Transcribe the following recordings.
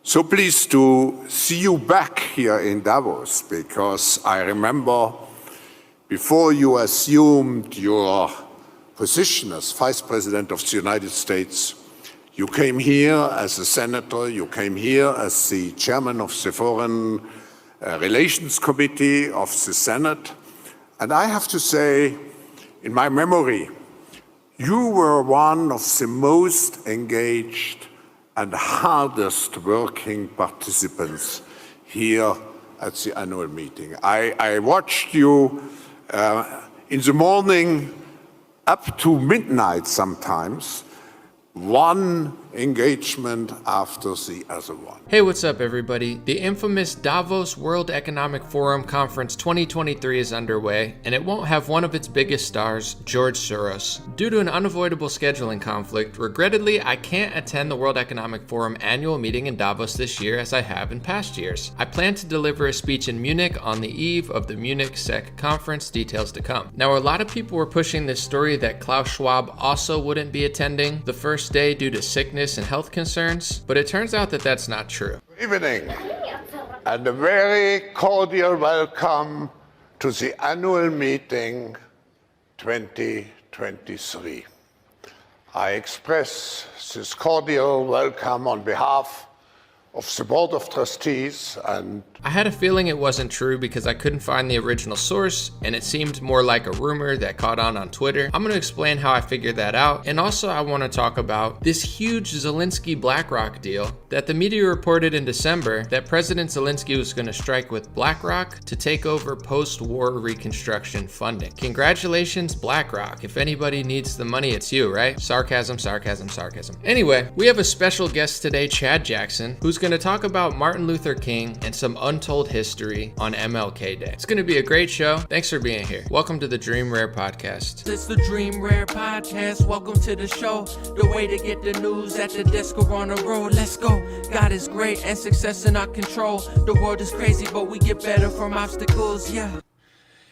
So pleased to see you back here in Davos, because I remember before you assumed your position as Vice President of the United States, you came here as a senator, you came here as the chairman of the Foreign Relations Committee of the Senate. And I have to say, in my memory, you were one of the most engaged and hardest working participants here at the annual meeting. I watched you in the morning up to midnight sometimes, one engagement after the other one. Hey, what's up, everybody? The infamous Davos World Economic Forum Conference 2023 is underway, and it won't have one of its biggest stars, George Soros. Due to an unavoidable scheduling conflict, regrettably, I can't attend the World Economic Forum annual meeting in Davos this year as I have in past years. I plan to deliver a speech in Munich on the eve of the Munich SEC conference, details to come. Now, a lot of people were pushing this story that Klaus Schwab also wouldn't be attending the first day due to sickness and health concerns, but it turns out that that's not true. Good evening, and a very cordial welcome to the annual meeting 2023. I express this cordial welcome on behalf of the Board of Trustees. And I had a feeling it wasn't true because I couldn't find the original source, and it seemed more like a rumor that caught on Twitter. I'm going to explain how I figured that out, and also I want to talk about this huge Zelensky BlackRock deal that the media reported in December that President Zelensky was going to strike with BlackRock to take over post-war reconstruction funding. Congratulations, BlackRock. If anybody needs the money, it's you, right? Sarcasm, sarcasm, sarcasm. Anyway, we have a special guest today, Chad Jackson, who's going to talk about Martin Luther King and some untold history on MLK Day. It's going to be a great show. Thanks for being here. Welcome to the Dream Rare Podcast. It's the Dream Rare Podcast. Welcome to the show. The way to get the news at the desk or on the road. Let's go. God is great and success in our control. The world is crazy, but we get better from obstacles. Yeah.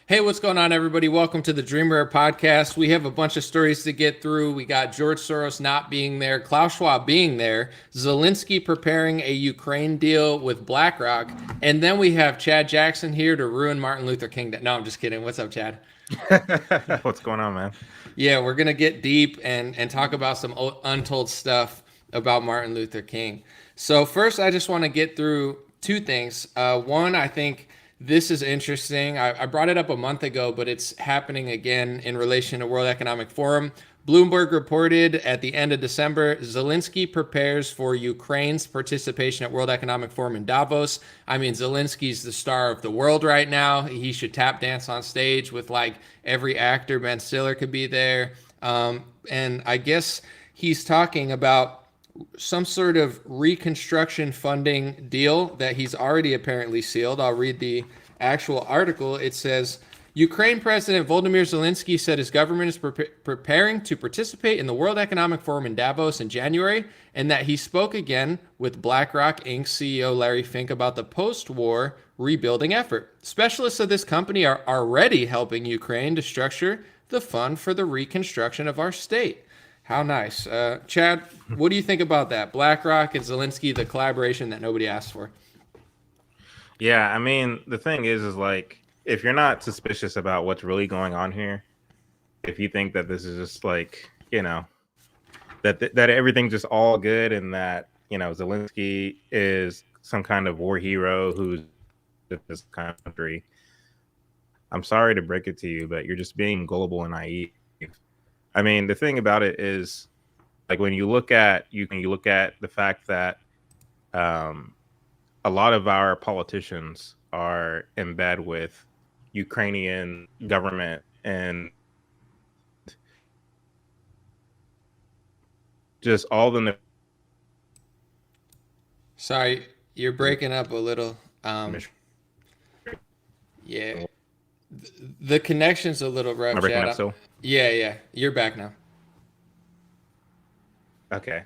Hey, what's going on, everybody? Welcome to the Dream Rare Podcast. We have a bunch of stories to get through. We got George Soros not being there, Klaus Schwab being there, Zelensky preparing a Ukraine deal with BlackRock, and then we have Chad Jackson here to ruin Martin Luther King. No, I'm just kidding. What's up, Chad? What's going on, man? Yeah, we're going to get deep and talk about some untold stuff about Martin Luther King. So first, I just want to get through two things. One, I think this is interesting. I brought it up a month ago, but it's happening again in relation to World Economic Forum. Bloomberg reported at the end of December, Zelensky prepares for Ukraine's participation at World Economic Forum in Davos. I mean, Zelensky's the star of the world right now. He should tap dance on stage with like every actor. Ben Stiller could be there. And I guess he's talking about some sort of reconstruction funding deal that he's already apparently sealed. I'll read the actual article. It says, Ukraine President Volodymyr Zelensky said his government is preparing to participate in the World Economic Forum in Davos in January, and that he spoke again with BlackRock Inc. CEO Larry Fink about the post-war rebuilding effort. Specialists of this company are already helping Ukraine to structure the fund for the reconstruction of our state. How nice. Chad, what do you think about that? BlackRock and Zelensky, the collaboration that nobody asked for. Yeah, I mean, the thing is like, if you're not suspicious about what's really going on here, if you think that this is just like, you know, that everything's just all good and that, you know, Zelensky is some kind of war hero who's in this country, I'm sorry to break it to you, but you're just being gullible and naive. I mean, the thing about it is, like, when you look at the fact that a lot of our politicians are in bed with Ukrainian government and just all the. Sorry, you're breaking up a little. Yeah, the connection's a little rough. Am I breaking Chad. up still? Yeah, you're back now. Okay.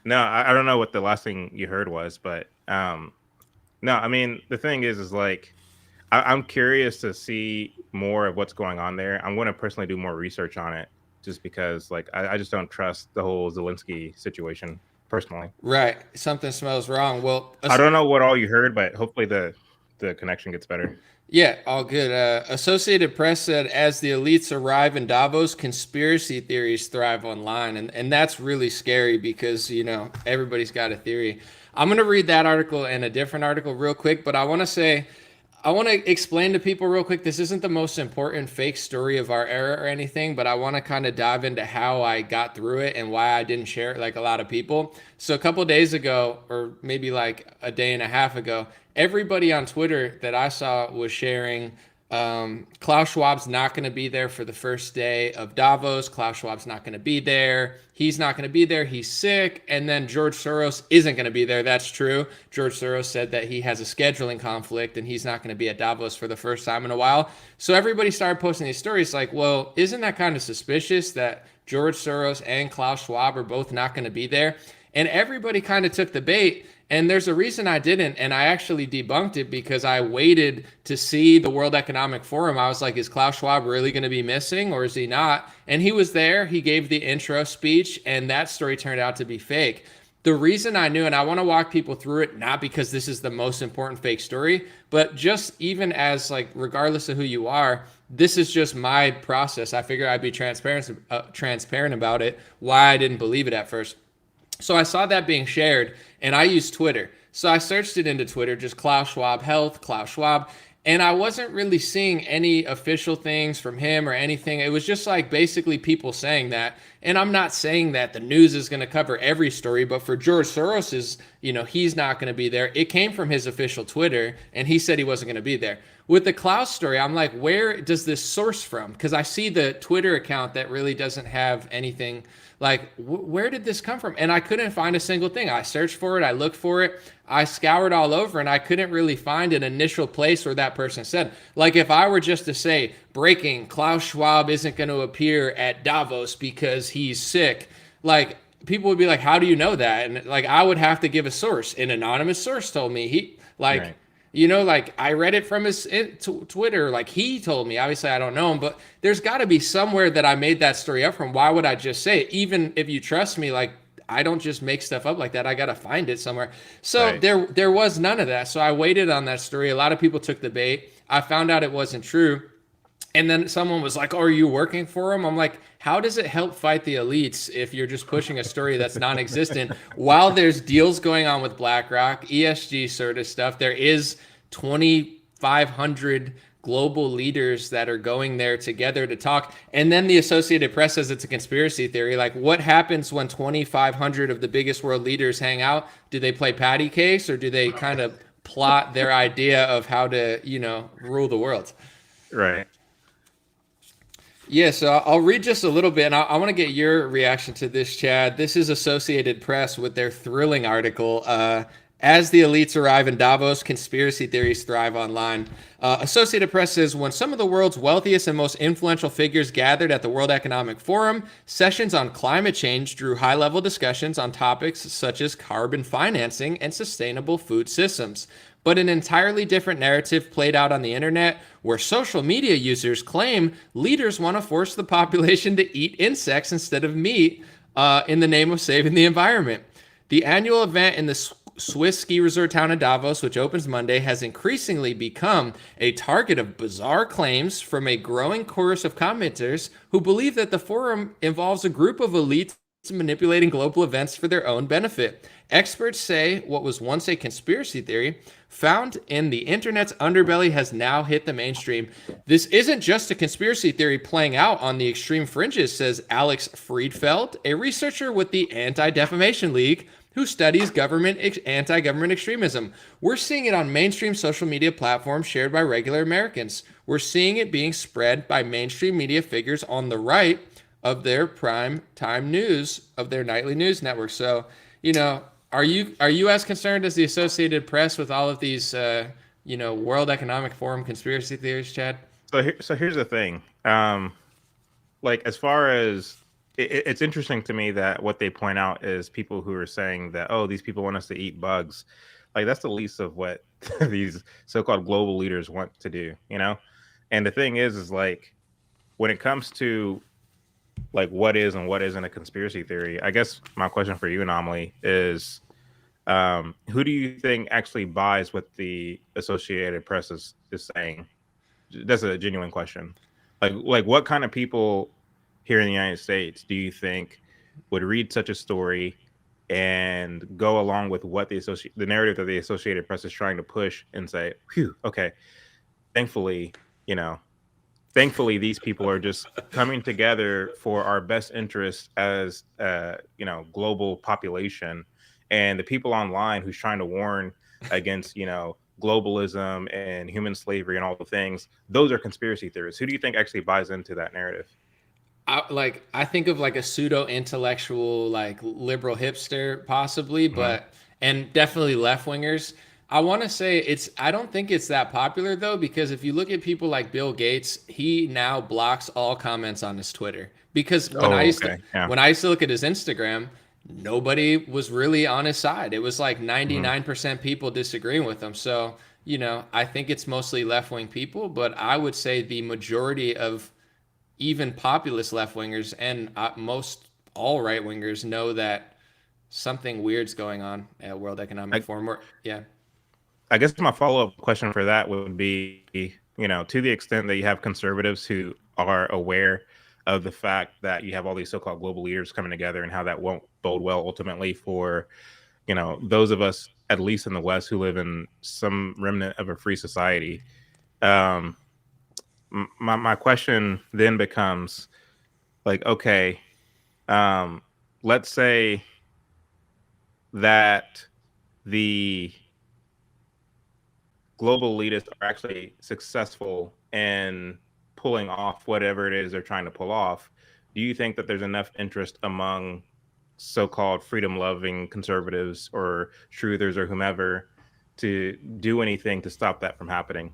No, I don't know what the last thing you heard was, but no, I mean, the thing is like, I'm curious to see more of what's going on there. I'm going to personally do more research on it just because, like, I just don't trust the whole Zelensky situation. personally. Right. Something smells wrong. Well, I don't know what all you heard, but hopefully the connection gets better. yeah, all good. Associated Press said, as the elites arrive in Davos, conspiracy theories thrive online. And that's really scary because, everybody's got a theory. I'm going to read that article and a different article real quick, but I want to explain to people real quick. This isn't the most important fake story of our era or anything, but I want to kind of dive into how I got through it and why I didn't share it like a lot of people. So a couple days ago, or maybe like a day and a half ago, everybody on Twitter that I saw was sharing Klaus Schwab's not going to be there for the first day of Davos. Klaus Schwab's not going to be there. He's not going to be there. He's sick. And then George Soros isn't going to be there. That's true. George Soros said that he has a scheduling conflict and he's not going to be at Davos for the first time in a while. So everybody started posting these stories like, well, isn't that kind of suspicious that George Soros and Klaus Schwab are both not going to be there? And everybody kind of took the bait. And there's a reason I didn't, and I actually debunked it because I waited to see the World Economic Forum. I was like, is Klaus Schwab really going to be missing or is he not? And he was there. He gave the intro speech, and that story turned out to be fake. The reason I knew, and I want to walk people through it, not because this is the most important fake story, but just even as like, regardless of who you are, this is just my process. I figured I'd be transparent about it, why I didn't believe it at first. So I saw that being shared, and I used Twitter. So I searched it into Twitter, just Klaus Schwab Health, Klaus Schwab, and I wasn't really seeing any official things from him or anything. It was just like basically people saying that. And I'm not saying that the news is going to cover every story, but for George Soros's, he's not going to be there. It came from his official Twitter, and he said he wasn't going to be there. With the Klaus story, I'm like, where does this source from? Because I see the Twitter account that really doesn't have anything. Like, where did this come from? And I couldn't find a single thing. I searched for it. I looked for it. I scoured all over, and I couldn't really find an initial place where that person said. Like, if I were just to say, breaking, Klaus Schwab isn't going to appear at Davos because he's sick, like, people would be like, how do you know that? And, like, I would have to give a source. An anonymous source told me. Right. Like I read it from his Twitter, like he told me. Obviously, I don't know him, but there's got to be somewhere that I made that story up from. Why would I just say it? Even if you trust me, like I don't just make stuff up like that. I got to find it somewhere. So Right. there was none of that. So I waited on that story. A lot of people took the bait. I found out it wasn't true. And then someone was like, oh, are you working for him? I'm like, how does it help fight the elites if you're just pushing a story that's non-existent while there's deals going on with BlackRock, ESG sort of stuff? There is 2,500 global leaders that are going there together to talk. And then the Associated Press says it's a conspiracy theory. Like, what happens when 2,500 of the biggest world leaders hang out? Do they play patty case, or do they kind of plot their idea of how to, rule the world? Right. Yeah, so I'll read just a little bit, and I want to get your reaction to this, Chad. This is Associated Press with their thrilling article, As the Elites Arrive in Davos, Conspiracy Theories Thrive Online. Associated Press says, when some of the world's wealthiest and most influential figures gathered at the World Economic Forum, sessions on climate change drew high-level discussions on topics such as carbon financing and sustainable food systems. But an entirely different narrative played out on the internet, where social media users claim leaders want to force the population to eat insects instead of meat in the name of saving the environment. The annual event in the Swiss ski resort town of Davos, which opens Monday, has increasingly become a target of bizarre claims from a growing chorus of commenters who believe that the forum involves a group of elites manipulating global events for their own benefit. Experts say what was once a conspiracy theory found in the internet's underbelly has now hit the mainstream. This isn't just a conspiracy theory playing out on the extreme fringes, says Alex Friedfeld, a researcher with the Anti-Defamation League who studies anti-government extremism. We're seeing it on mainstream social media platforms shared by regular Americans. We're seeing it being spread by mainstream media figures on the right of their prime time news, of their nightly news network. So, are you as concerned as the Associated Press with all of these, World Economic Forum conspiracy theories, Chad? So here's the thing. As far as it's interesting to me that what they point out is people who are saying that, oh, these people want us to eat bugs. Like, that's the least of what these so-called global leaders want to do, And the thing is like, when it comes to like what is and what isn't a conspiracy theory. I guess my question for you, Anomaly, is who do you think actually buys what the Associated Press is saying? That's a genuine question. Like what kind of people here in the United States do you think would read such a story and go along with what the narrative that the Associated Press is trying to push and say, "Phew, okay, thankfully, you know, thankfully these people are just coming together for our best interest as global population." And the people online who's trying to warn against globalism and human slavery and all the things, those are conspiracy theorists. Who do you think actually buys into that narrative? I think of like a pseudo intellectual like liberal hipster possibly, Mhm. but and definitely left wingers. I want to say I don't think it's that popular though, because if you look at people like Bill Gates, he now blocks all comments on his Twitter. Because Oh, okay, yeah. when I used to look at his Instagram, nobody was really on his side. It was like Mhm. 99% people disagreeing with him. So, I think it's mostly left wing people, but I would say the majority of even populist left wingers and most all right wingers know that something weird's going on at World Economic I, Forum. Yeah. I guess my follow-up question for that would be, to the extent that you have conservatives who are aware of the fact that you have all these so-called global leaders coming together and how that won't bode well ultimately for, those of us, at least in the West, who live in some remnant of a free society. Um, my question then becomes like, okay, um, let's say that the global elitists are actually successful in pulling off whatever it is they're trying to pull off. Do you think that there's enough interest among so-called freedom-loving conservatives or truthers or whomever to do anything to stop that from happening?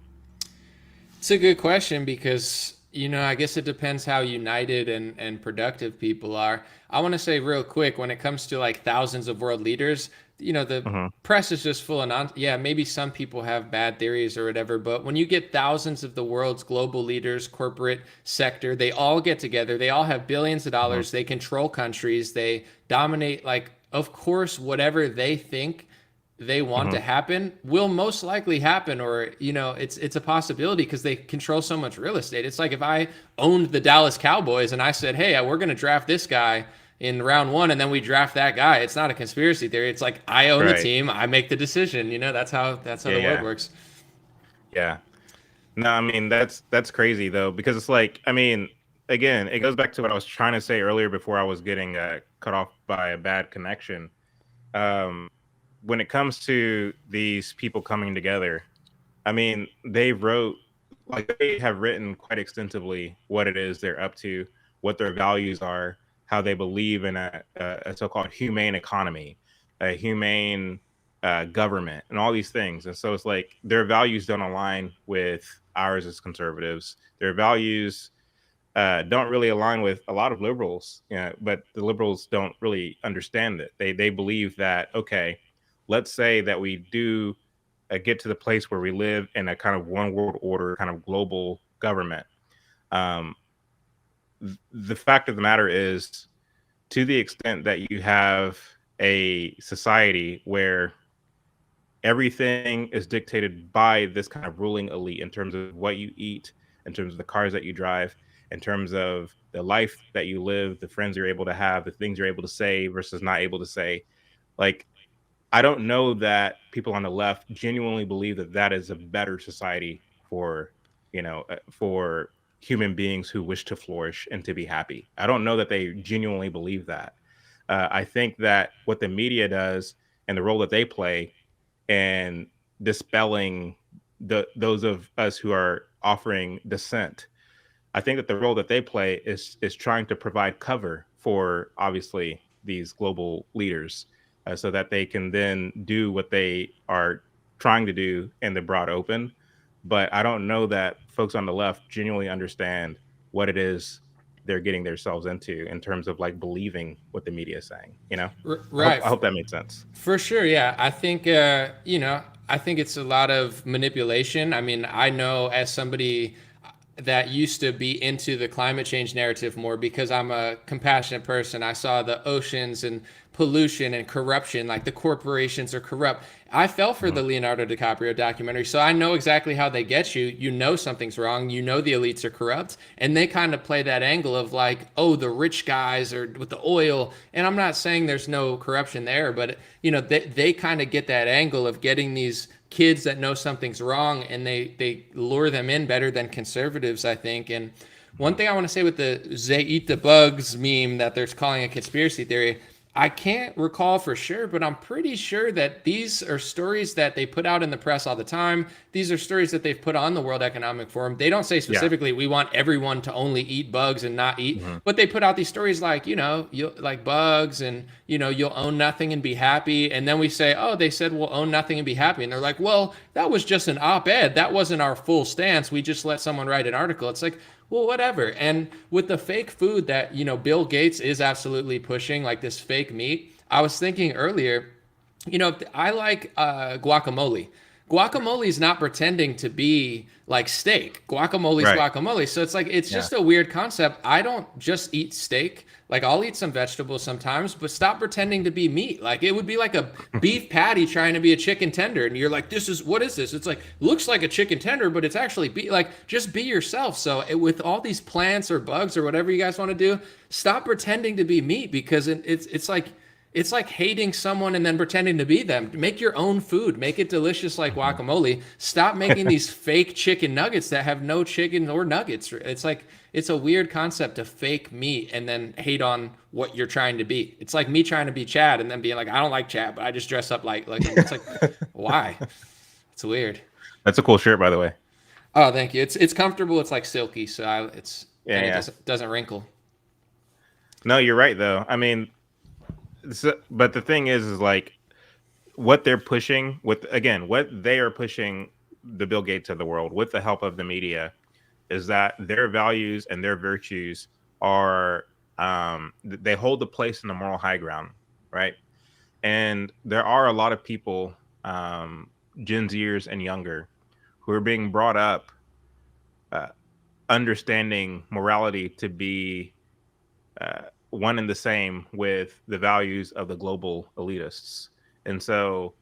It's a good question because, I guess it depends how united and productive people are. I want to say real quick when it comes to like thousands of world leaders, the Hmm. press is just full of yeah, maybe some people have bad theories or whatever, but when you get thousands of the world's global leaders, corporate sector, they all get together, they all have billions of Hmm. dollars, they control countries, they dominate, like, of course, whatever they think they want Hmm. to happen will most likely happen, or it's a possibility because they control so much real estate. It's like if I owned the Dallas Cowboys and I said, hey, we're going to draft this guy in round one and then we draft that guy. It's not a conspiracy theory. It's like I own the Right. team, I make the decision. That's how Yeah. the world Yeah. works. Yeah. No, I mean that's crazy though, because it's like, I mean, again, it goes back to what I was trying to say earlier before I was getting cut off by a bad connection. Um, when it comes to these people coming together, I mean, they have written quite extensively what it is they're up to, what their values are, how they believe in a so-called humane economy, a humane government, and all these things. And so it's like their values don't align with ours as conservatives. Their values don't really align with a lot of liberals, but the liberals don't really understand it. They believe that, okay, let's say that we do get to the place where we live in a kind of one world order, kind of global government. Um, the fact of the matter is, to the extent that you have a society where everything is dictated by this kind of ruling elite in terms of what you eat, in terms of the cars that you drive, in terms of the life that you live, the friends you're able to have, the things you're able to say versus not able to say. Like, I don't know that people on the left genuinely believe that that is a better society for, for human beings who wish to flourish and to be happy. I don't know that they genuinely believe that. I think that what the media does and the role that they play and dispelling those of us who are offering dissent. I think that the role that they play is trying to provide cover for obviously these global leaders, so that they can then do what they are trying to do in the broad open. But I don't know that folks on the left genuinely understand what it is they're getting themselves into in terms of like believing what the media is saying. I hope Right. I hope that made sense. For sure, yeah. I think I think it's a lot of manipulation. I mean, I know as somebody, that used to be into the climate change narrative more because I'm a compassionate person. I saw the oceans and pollution and corruption, like the corporations are corrupt. I fell for the Leonardo DiCaprio documentary, so I know exactly how they get you. You know something's wrong. You know the elites are corrupt, and they kind of play that angle of like, oh, the rich guys are with the oil. And I'm not saying there's no corruption there, but you know, they kind of get that angle of getting these kids that know something's wrong, and they lure them in better than conservatives, I think. And one thing I want to say with the "they eat the bugs" meme that they're calling a conspiracy theory, I can't recall for sure, but I'm pretty sure that these are stories that they put out in the press all the time. These are stories that they've put on the World Economic Forum. They don't say specifically, we want everyone to only eat bugs and not eat, but they put out these stories like, you know, you like bugs and, you know, you'll own nothing and be happy. And then we say, oh, they said we'll own nothing and be happy. And they're like, well, that was just an op-ed. That wasn't our full stance. We just let someone write an article. It's like, well, whatever. And with the fake food that, you know, Bill Gates is absolutely pushing, like this fake meat, I was thinking earlier, you know, I like guacamole. Guacamole is not pretending to be like steak. Guacamole is guacamole. So it's like, it's just a weird concept. I don't just eat steak. Like I'll eat some vegetables sometimes, but stop pretending to be meat. Like it would be like a beef patty trying to be a chicken tender. And you're like, what is this? It's like, looks like a chicken tender, but it's actually just be yourself. So with all these plants or bugs or whatever you guys want to do, stop pretending to be meat, because it's like hating someone and then pretending to be them. Make your own food. Make it delicious like guacamole. Stop making these fake chicken nuggets that have no chicken or nuggets. It's like, it's a weird concept to fake meat and then hate on what you're trying to be. It's like me trying to be Chad and then being like, I don't like Chad, but I just dress up like it's like, why? It's weird. That's a cool shirt, by the way. Oh, thank you. It's comfortable. It's like silky. So it doesn't wrinkle. No, you're right though. I mean, but the thing is like what they're pushing what they are pushing the Bill Gates of the world with the help of the media is that their values and their virtues are they hold the place in the moral high ground, right? And there are a lot of people, Gen Zers and younger, who are being brought up understanding morality to be one and the same with the values of the global elitists. And so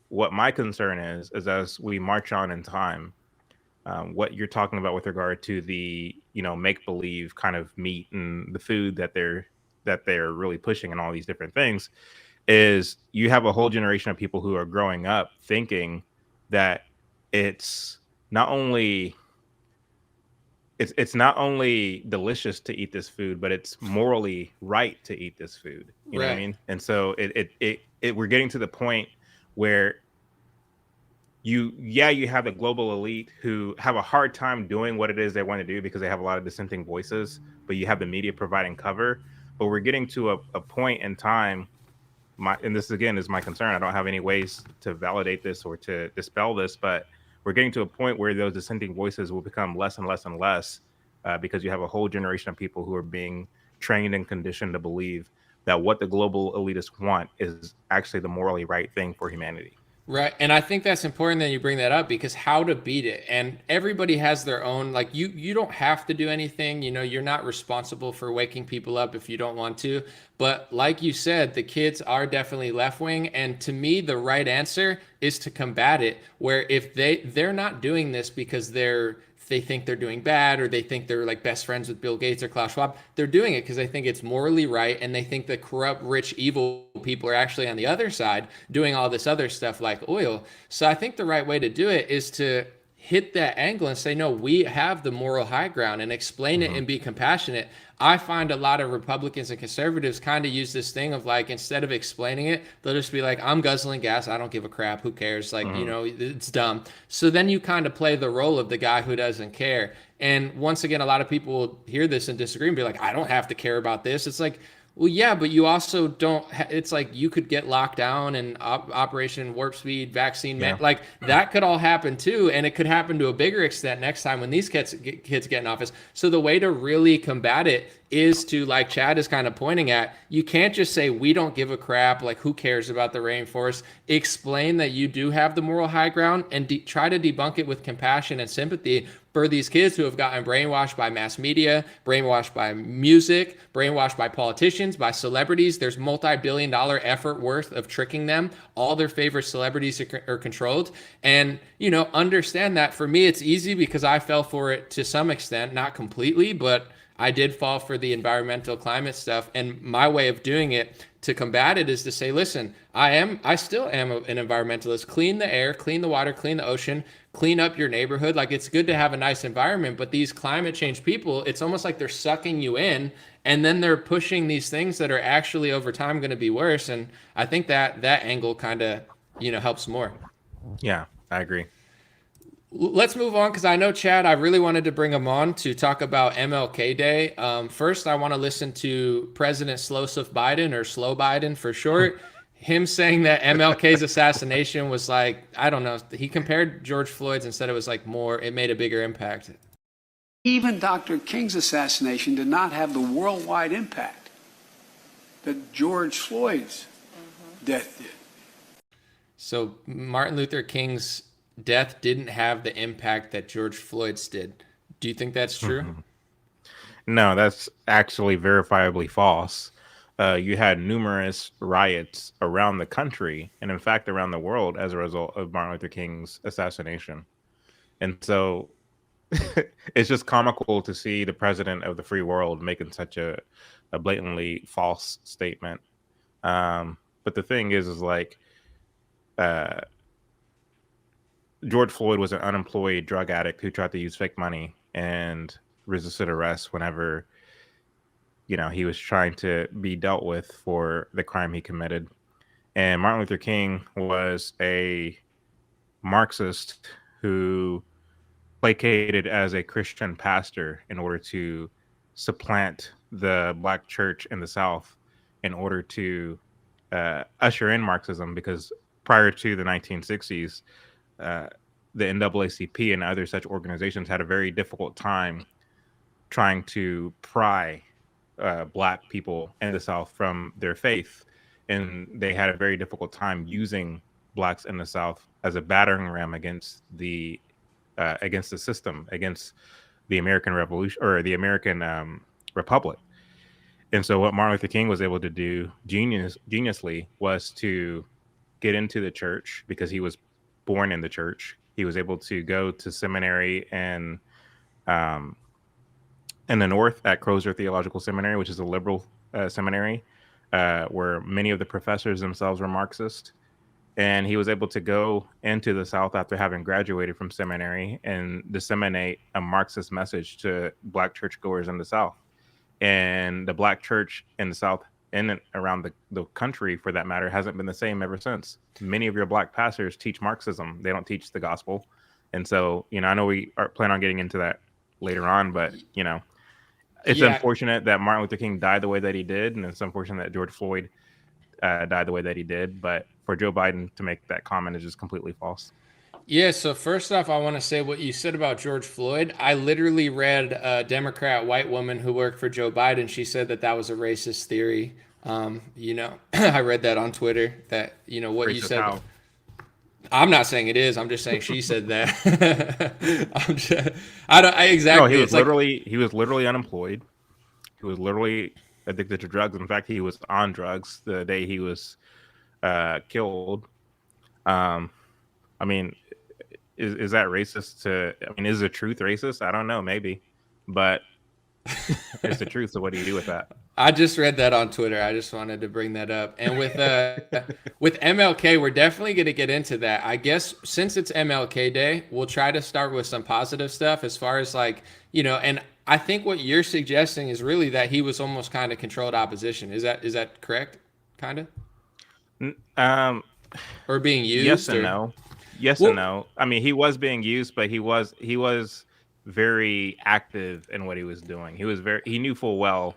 what my concern is as we march on in time, what you're talking about with regard to the, you know, make-believe kind of meat and the food that they're really pushing and all these different things, is you have a whole generation of people who are growing up thinking that it's not only delicious to eat this food, but it's morally right to eat this food. You know what I mean? And so we're getting to the point where you have the global elite who have a hard time doing what it is they want to do because they have a lot of dissenting voices, but you have the media providing cover. But we're getting to a point in time, and this again is my concern. I don't have any ways to validate this or to dispel this, but we're getting to a point where those dissenting voices will become less and less and less because you have a whole generation of people who are being trained and conditioned to believe that what the global elitists want is actually the morally right thing for humanity. Right. And I think that's important that you bring that up, because how to beat it. And everybody has their own, like you don't have to do anything. You know, you're not responsible for waking people up if you don't want to. But like you said, the kids are definitely left wing. And to me, the right answer is to combat it, where if they're not doing this because they think they're doing bad, or they think they're like best friends with Bill Gates or Klaus Schwab. They're doing it because they think it's morally right, and they think the corrupt, rich, evil people are actually on the other side doing all this other stuff like oil. So I think the right way to do it is to hit that angle and say, no, we have the moral high ground, and explain it and be compassionate. I find a lot of Republicans and conservatives kind of use this thing of like, instead of explaining it, they'll just be like, I'm guzzling gas. I don't give a crap. Who cares? Like, you know, it's dumb. So then you kind of play the role of the guy who doesn't care. And once again, a lot of people will hear this and disagree and be like, I don't have to care about this. It's like, well, yeah, but you also don't. It's like you could get locked down and Operation Warp Speed vaccine, like that could all happen too, and it could happen to a bigger extent next time when these kids get in office. So the way to really combat it is to, like Chad is kind of pointing at, you can't just say we don't give a crap, like who cares about the rainforest. Explain that you do have the moral high ground and try to debunk it with compassion and sympathy for these kids who have gotten brainwashed by mass media, brainwashed by music, brainwashed by politicians, by celebrities. There's multi-billion-dollar effort worth of tricking them. All their favorite celebrities are controlled. And, you know, understand that. For me, it's easy because I fell for it to some extent, not completely, but I did fall for the environmental climate stuff. And my way of doing it to combat it is to say, listen, I still am an environmentalist. Clean the air, clean the water, clean the ocean, clean up your neighborhood. Like, it's good to have a nice environment, but these climate change people, it's almost like they're sucking you in, and then they're pushing these things that are actually over time going to be worse. And I think that angle kind of, you know, helps more. Yeah, I agree. Let's move on, because I know, Chad, I really wanted to bring him on to talk about MLK Day. First, I want to listen to President Slosif Biden, or Slow Biden for short. Him saying that MLK's assassination was like, I don't know, he compared George Floyd's and said it was like it made a bigger impact. Even Dr. King's assassination did not have the worldwide impact that George Floyd's death did. So Martin Luther King's death didn't have the impact that George Floyd's did. Do you think that's true? No, that's actually verifiably false. You had numerous riots around the country, and in fact around the world, as a result of Martin Luther King's assassination. And so it's just comical to see the president of the free world making such a blatantly false statement. But the thing is like, George Floyd was an unemployed drug addict who tried to use fake money and resisted arrest whenever, you know, he was trying to be dealt with for the crime he committed. And Martin Luther King was a Marxist who placated as a Christian pastor in order to supplant the Black church in the South in order to usher in Marxism, because prior to the 1960s, the NAACP and other such organizations had a very difficult time trying to pry Black people in the South from their faith. And they had a very difficult time using Blacks in the South as a battering ram against the system, against the American Revolution, or the American Republic. And so what Martin Luther King was able to do geniusly was to get into the church, because he was born in the church. He was able to go to seminary in the North at Crozer Theological Seminary, which is a liberal seminary, where many of the professors themselves were Marxist. And he was able to go into the South after having graduated from seminary and disseminate a Marxist message to Black churchgoers in the South. And the Black church in the South, in and around the country for that matter, hasn't been the same ever since. Many of your Black pastors teach Marxism. They don't teach the gospel. And so, you know, I know we plan on getting into that later on, but, you know, it's unfortunate that Martin Luther King died the way that he did. And it's unfortunate that George Floyd died the way that he did. But for Joe Biden to make that comment is just completely false. Yeah, so first off, I want to say what you said about George Floyd. I literally read a Democrat white woman who worked for Joe Biden. She said that was a racist theory. You know, I read that on Twitter, that, you know, what racist you said. How? I'm not saying it is. I'm just saying she said that. Exactly. No, he was literally unemployed. He was literally addicted to drugs. In fact, he was on drugs the day he was killed. I mean, is that racist? Is the truth racist? I don't know, maybe, but it's the truth. So what do you do with that? I just read that on Twitter. I just wanted to bring that up. And with MLK, we're definitely going to get into that. I guess since it's MLK Day, we'll try to start with some positive stuff as far as, like, you know, and I think what you're suggesting is really that he was almost kind of controlled opposition. Is that correct? Kind of? Or being used? Yes and no. Yes and no. I mean, he was being used, but he was very active in what he was doing. He knew full well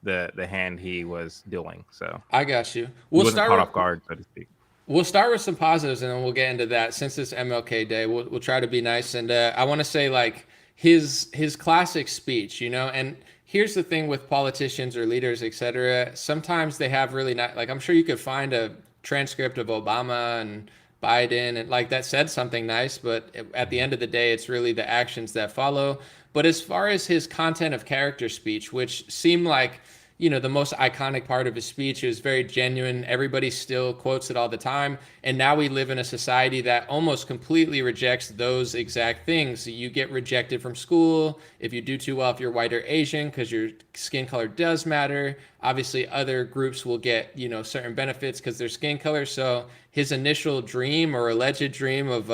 the hand he was dealing. So I got you. We'll start caught off guard, so to speak. We'll start with some positives, and then we'll get into that. Since it's MLK Day, we'll try to be nice. And I want to say, like, his classic speech, you know, and here's the thing with politicians or leaders, etc. Sometimes they have really not, like, I'm sure you could find a transcript of Obama and Biden and like that said something nice, but at the end of the day, it's really the actions that follow. But as far as his content of character speech, which seemed like, the most iconic part of his speech, is very genuine. Everybody still quotes it all the time. And now we live in a society that almost completely rejects those exact things. You get rejected from school if you do too well, if you're white or Asian, because your skin color does matter. Obviously, other groups will get, certain benefits because their skin color. So his initial dream or alleged dream of,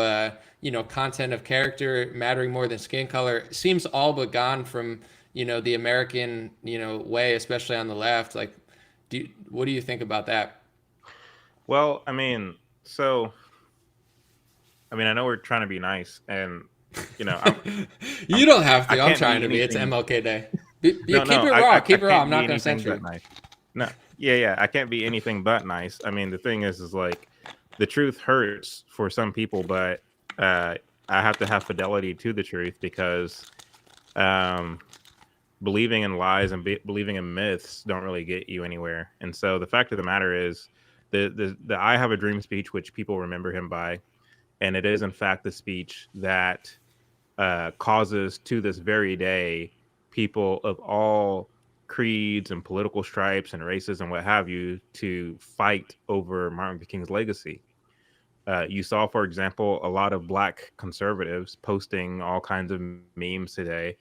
content of character mattering more than skin color seems all but gone from, the American, way, especially on the left. Like, what do you think about that? Well, I mean, I know we're trying to be nice, and You don't have to. I I'm can't trying to be. It's anything. MLK Day. No, Keep no, it raw. Keep it raw. can't I'm be not going to anything censor but you. nice. No, yeah, I can't be anything but nice. I mean, the thing is like the truth hurts for some people, but I have to have fidelity to the truth because believing in lies and believing in myths don't really get you anywhere. And so the fact of the matter is the I Have a Dream speech, which people remember him by, and it is in fact the speech that causes to this very day people of all creeds and political stripes and races and what have you to fight over Martin Luther King's legacy. You saw, for example, a lot of Black conservatives posting all kinds of memes today.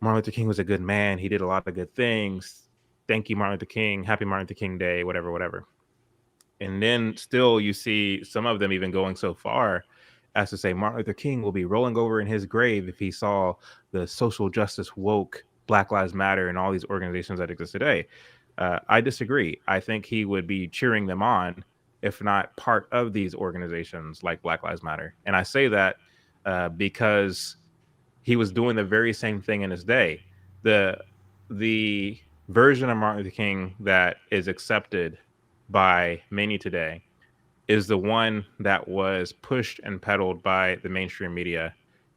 Martin Luther King was a good man. He did a lot of good things. Thank you, Martin Luther King. Happy Martin Luther King Day, whatever, whatever. And then still you see some of them even going so far as to say Martin Luther King will be rolling over in his grave if he saw the social justice woke Black Lives Matter and all these organizations that exist today. I disagree. I think he would be cheering them on, if not part of these organizations like Black Lives Matter. And I say that because he was doing the very same thing in his day. The version of Martin Luther King that is accepted by many today is the one that was pushed and peddled by the mainstream media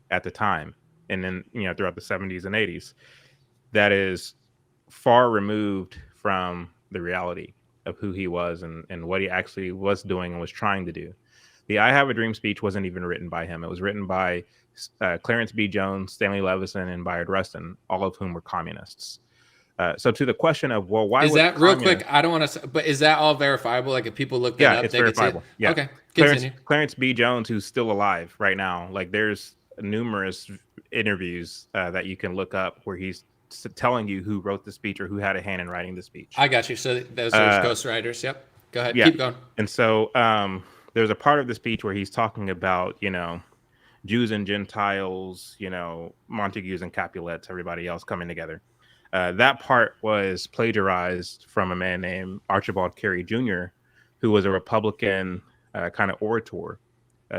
at the time, and then throughout the 70s and 80s. That is far removed from the reality of who he was and what he actually was doing and was trying to do. The I Have a Dream speech wasn't even written by him. It was written by Clarence B. Jones, Stanley Levison, and Bayard Rustin, all of whom were communists. So to the question of, well, why is that real quick? I don't want to, but is that all verifiable? Like if people look that up, it's they verifiable. could see it? Yeah. Okay. Continue. Clarence B. Jones, who's still alive right now. Like there's numerous interviews that you can look up where he's telling you who wrote the speech or who had a hand in writing the speech. I got you. So those are ghostwriters. Yep. Go ahead. Yeah. Keep going. And so there's a part of the speech where he's talking about, Jews and Gentiles, Montagues and Capulets, everybody else coming together. That part was plagiarized from a man named Archibald Carey Jr., who was a Republican kind of orator.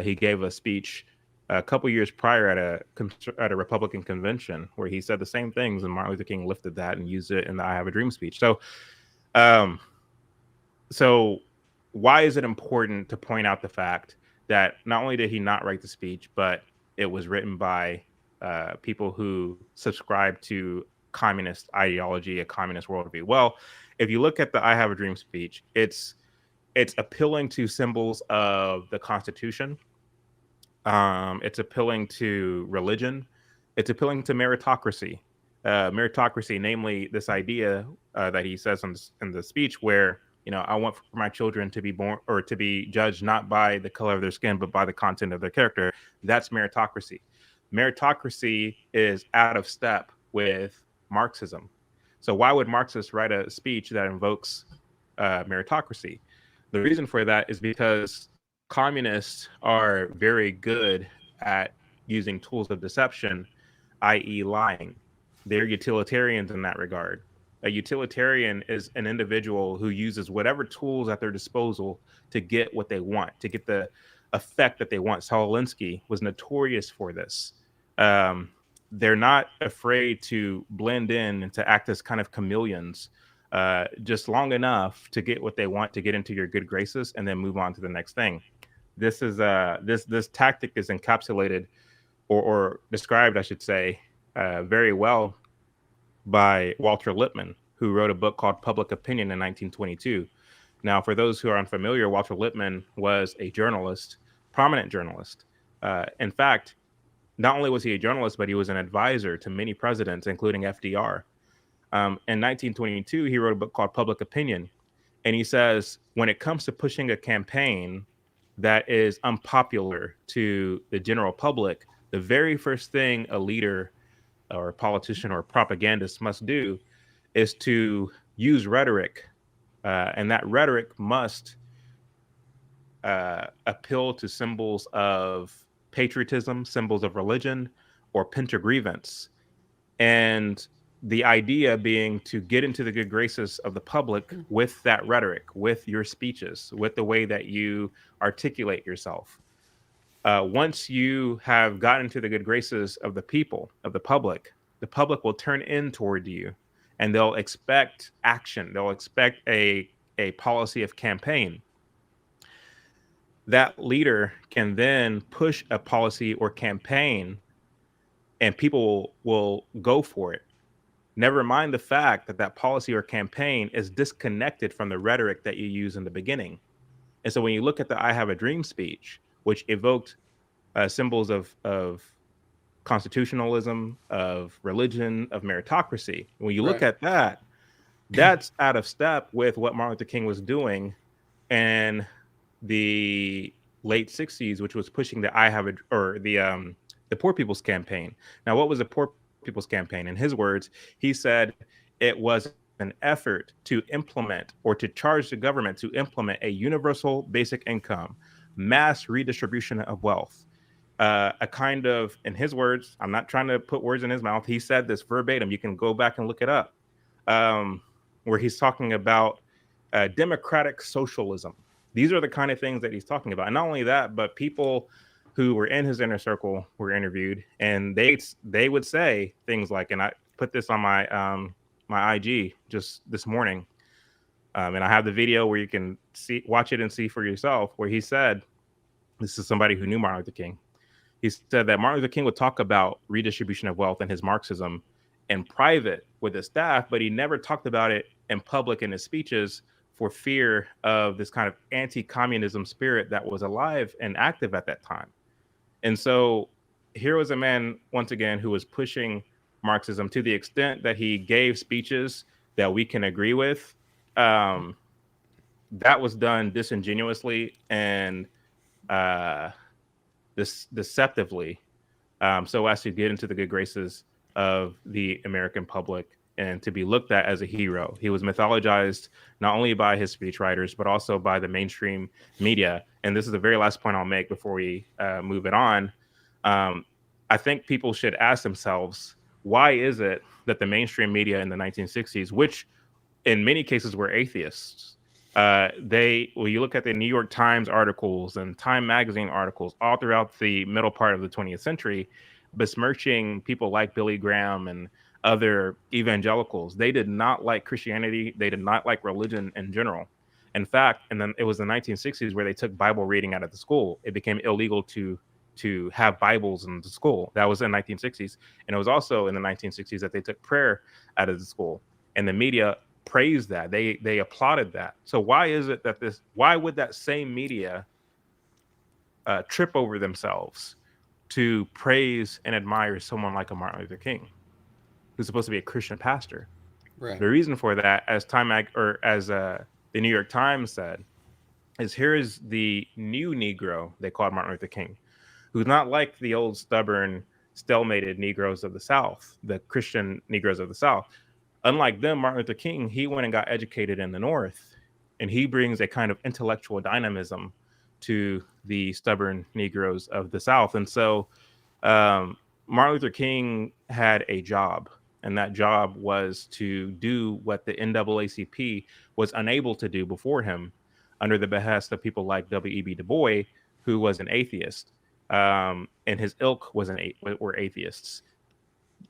He gave a speech a couple years prior at a Republican convention where he said the same things, and Martin Luther King lifted that and used it in the I Have a Dream speech. So why is it important to point out the fact that not only did he not write the speech, but it was written by people who subscribe to communist ideology, a communist worldview? Well, if you look at the I Have a Dream speech, it's appealing to symbols of the Constitution. It's appealing to religion. It's appealing to meritocracy. Meritocracy, namely this idea that he says in the speech where, I want for my children to be born or to be judged not by the color of their skin, but by the content of their character. That's meritocracy. Meritocracy is out of step with Marxism. So why would Marxists write a speech that invokes meritocracy? The reason for that is because communists are very good at using tools of deception, i.e. lying. They're utilitarians in that regard. A utilitarian is an individual who uses whatever tools at their disposal to get what they want, to get the effect that they want. Saul Alinsky was notorious for this. They're not afraid to blend in and to act as kind of chameleons, just long enough to get what they want, to get into your good graces, and then move on to the next thing. This is this tactic is encapsulated or described, I should say, very well by Walter Lippmann, who wrote a book called Public Opinion in 1922. Now, for those who are unfamiliar, Walter Lippmann was a journalist, prominent journalist. In fact, not only was he a journalist, but he was an advisor to many presidents, including FDR. In 1922, he wrote a book called Public Opinion. And he says, when it comes to pushing a campaign that is unpopular to the general public, the very first thing a leader or a politician or a propagandist must do is to use rhetoric. And that rhetoric must appeal to symbols of patriotism, symbols of religion, or pentagrievance. And the idea being to get into the good graces of the public with that rhetoric, with your speeches, with the way that you articulate yourself. Once you have gotten into the good graces of the people, of the public will turn in toward you, and they'll expect action. They'll expect a policy of campaign. That leader can then push a policy or campaign, and people will go for it. Never mind the fact that that policy or campaign is disconnected from the rhetoric that you use in the beginning. And so when you look at the I Have a Dream speech, which evoked symbols of constitutionalism, of religion, of meritocracy, when you look at that, that's out of step with what Martin Luther King was doing in the late 60s, which was pushing the the Poor People's Campaign. Now, what was the Poor People's Campaign? In his words, he said it was an effort to implement or to charge the government to implement a universal basic income, mass redistribution of wealth, a kind of, in his words, I'm not trying to put words in his mouth, he said this verbatim, you can go back and look it up, where he's talking about democratic socialism. These are the kind of things that he's talking about. And not only that, but people who were in his inner circle were interviewed, and they would say things like, and I put this on my my IG just this morning, and I have the video where you can watch it and see for yourself, where he said, this is somebody who knew Martin Luther King. He said that Martin Luther King would talk about redistribution of wealth and his Marxism in private with his staff, but he never talked about it in public in his speeches for fear of this kind of anti-communism spirit that was alive and active at that time. And so here was a man, once again, who was pushing Marxism to the extent that he gave speeches that we can agree with. That was done disingenuously and deceptively, so as to get into the good graces of the American public and to be looked at as a hero. He was mythologized not only by his speechwriters, but also by the mainstream media. And this is the very last point I'll make before we move it on. I think people should ask themselves, why is it that the mainstream media in the 1960s, which in many cases were atheists, when you look at the New York Times articles and Time Magazine articles all throughout the middle part of the 20th century, besmirching people like Billy Graham and other evangelicals. They did not like Christianity. They did not like religion in general. In fact, and then it was the 1960s where they took Bible reading out of the school. It became illegal to have Bibles in the school. That was in the 1960s. And it was also in the 1960s that they took prayer out of the school. And the media praised that. They applauded that. So why is it that why would that same media trip over themselves to praise and admire someone like a Martin Luther King, who's supposed to be a Christian pastor? Right. The reason for that, as the New York Times said, is here is the new Negro they called Martin Luther King, who's not like the old stubborn, stalemated Negroes of the South, the Christian Negroes of the South. Unlike them, Martin Luther King, he went and got educated in the North, and he brings a kind of intellectual dynamism to the stubborn Negroes of the South. And so Martin Luther King had a job, and that job was to do what the NAACP was unable to do before him under the behest of people like W.E.B. Du Bois, who was an atheist, and his ilk were atheists.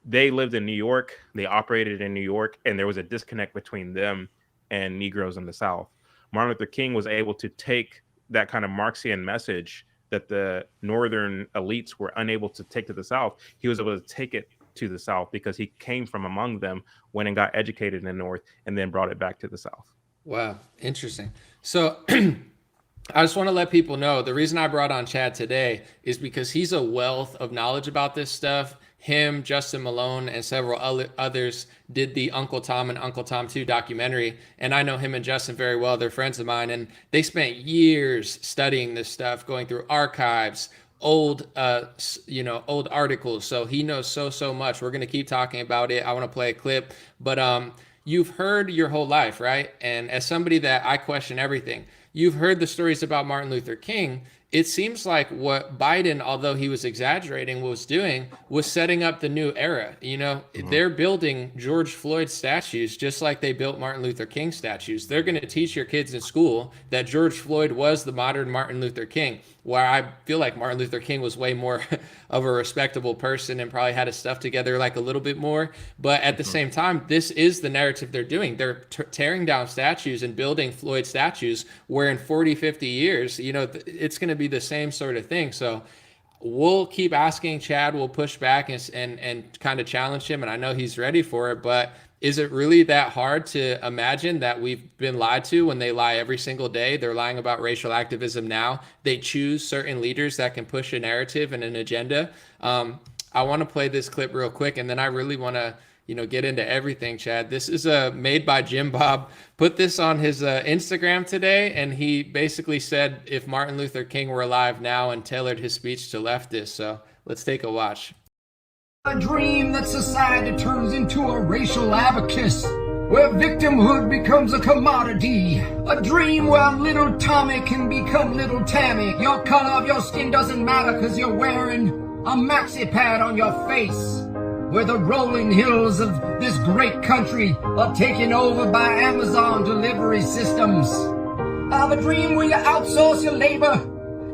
They lived in New York, they operated in New York, and there was a disconnect between them and Negroes in the South. Martin Luther King was able to take that kind of Marxian message that the Northern elites were unable to take to the South. He was able to take it to the South because he came from among them, went and got educated in the North, and then brought it back to the South. Wow, interesting. So I just want to let people know the reason I brought on Chad today is because he's a wealth of knowledge about this stuff. Him, Justin Malone, and several others did the Uncle Tom and Uncle Tom 2 documentary. And I know him and Justin very well. They're friends of mine. And they spent years studying this stuff, going through archives, old articles. So he knows so much. We're going to keep talking about it. I want to play a clip. But you've heard your whole life, right? And as somebody that I question everything, you've heard the stories about Martin Luther King. It seems like what Biden, although he was exaggerating, was doing was setting up the new era. They're building George Floyd statues just like they built Martin Luther King statues. They're going to teach your kids in school that George Floyd was the modern Martin Luther King, where I feel like Martin Luther King was way more of a respectable person and probably had his stuff together like a little bit more. But at the same time, this is the narrative they're doing. They're tearing down statues and building Floyd statues where in 40, 50 years, it's going to be the same sort of thing. So we'll keep asking Chad, we'll push back and kind of challenge him. And I know he's ready for it, but is it really that hard to imagine that we've been lied to when they lie every single day? They're lying about racial activism now. They choose certain leaders that can push a narrative and an agenda. I want to play this clip real quick, and then I really want to get into everything, Chad. This is made by Jim Bob. Put this on his Instagram today, and he basically said if Martin Luther King were alive now and tailored his speech to leftists. So let's take a watch. A dream that society turns into a racial abacus, where victimhood becomes a commodity. A dream where little Tommy can become little Tammy. Your color of your skin doesn't matter because you're wearing a maxi pad on your face. Where the rolling hills of this great country are taken over by Amazon delivery systems. I have a dream where you outsource your labor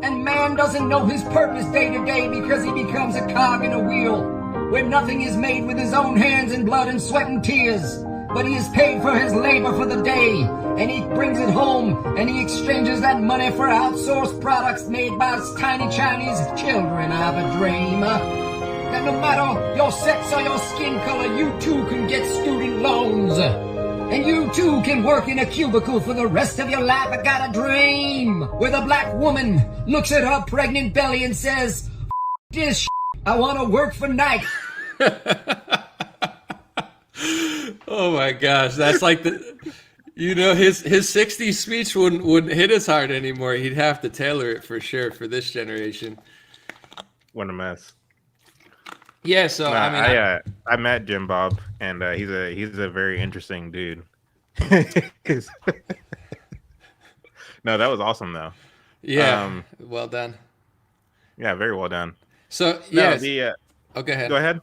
and man doesn't know his purpose day to day because he becomes a cog in a wheel. Where nothing is made with his own hands and blood and sweat and tears, but he is paid for his labor for the day, and he brings it home, and he exchanges that money for outsourced products made by his tiny Chinese children. I have a dream that no matter your sex or your skin color, you too can get student loans, and you too can work in a cubicle for the rest of your life. I got a dream where the black woman looks at her pregnant belly and says, this shit, I want to work for Nike. Oh my gosh, that's like his 60s speech wouldn't hit as hard anymore. He'd have to tailor it for sure for this generation. What a mess. Yeah, so I met Jim Bob, and he's a very interesting dude. No, that was awesome though. Yeah, well done. Yeah, very well done. So No, yeah, go ahead. Go ahead.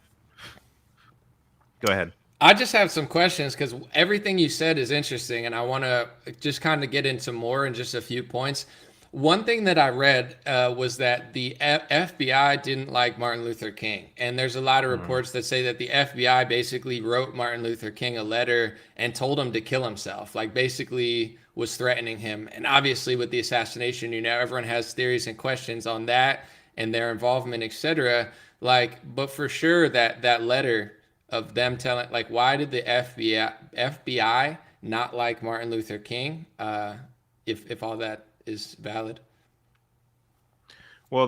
Go ahead. I just have some questions because everything you said is interesting, and I want to just kind of get into more in just a few points. One thing that I read was that the FBI didn't like Martin Luther King, and there's a lot of reports that say that the FBI basically wrote Martin Luther King a letter and told him to kill himself, like basically was threatening him. And obviously with the assassination, everyone has theories and questions on that and their involvement, etc. But for sure that letter of them telling, why did the FBI not like Martin Luther King? If all that is valid. Well,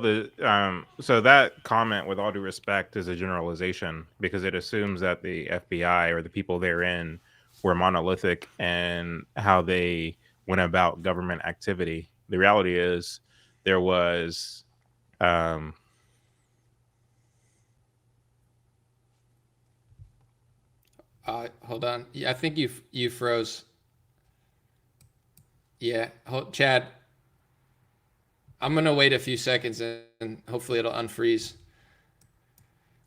so that comment, with all due respect, is a generalization because it assumes that the FBI or the people therein were monolithic in how they went about government activity. The reality is there was hold on. Yeah, I think you froze. Yeah, Chad. I'm gonna wait a few seconds and hopefully it'll unfreeze.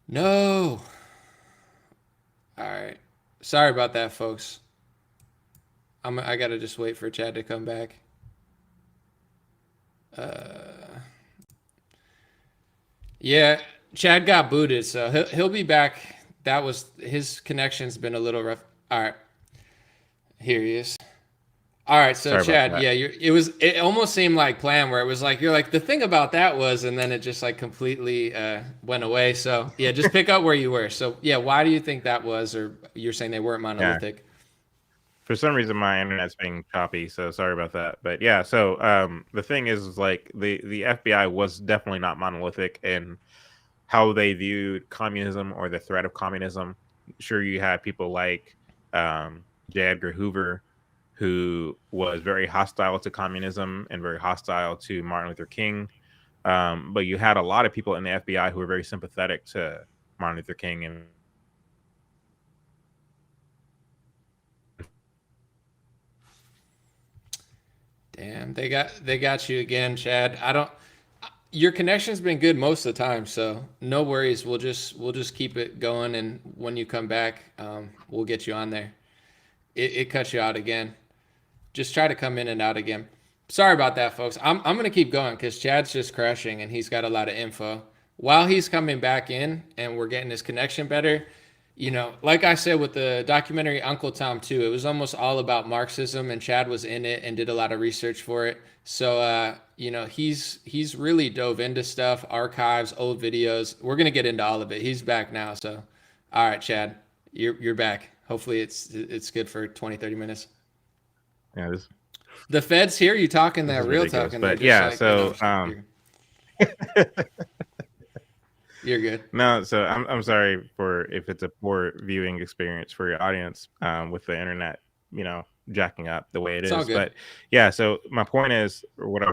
No. All right. Sorry about that, folks. I gotta just wait for Chad to come back. Yeah, Chad got booted, so he'll be back. That was his connection's been a little rough. All right, here he is. All right, so Sorry about Chad, that. yeah, it almost seemed like plan where it was like you're like the thing about that was, and then it just like completely went away. So yeah, just pick up where you were. So yeah, why do you think that was, or you're saying they weren't Yeah. monolithic? For some reason, my internet's being choppy, so sorry about that. But yeah, so the thing is like the FBI was definitely not monolithic in how they viewed communism or the threat of communism. Sure, you had people like J. Edgar Hoover, who was very hostile to communism and very hostile to Martin Luther King. But you had a lot of people in the FBI who were very sympathetic to Martin Luther King and Damn, they got you again, Chad. I don't. Your connection's been good most of the time, so no worries. We'll just keep it going, and when you come back, we'll get you on there. It cut you out again. Just try to come in and out again. Sorry about that, folks. I'm gonna keep going because Chad's just crashing and he's got a lot of info. While he's coming back in and we're getting his connection better, like I said with the documentary Uncle Tom too, it was almost all about Marxism, and Chad was in it and did a lot of research for it. So he's really dove into stuff, archives, old videos. We're gonna get into all of it. He's back now, so all right, Chad, you're back. Hopefully it's good for 20-30 minutes. yeah, The feds here, you talking this that is real ridiculous. talking, But they're yeah, just like, so you're good. no, so I'm sorry for if it's a poor viewing experience for your audience with the internet, jacking up the way it It's all is. good. But yeah, so my point is, what I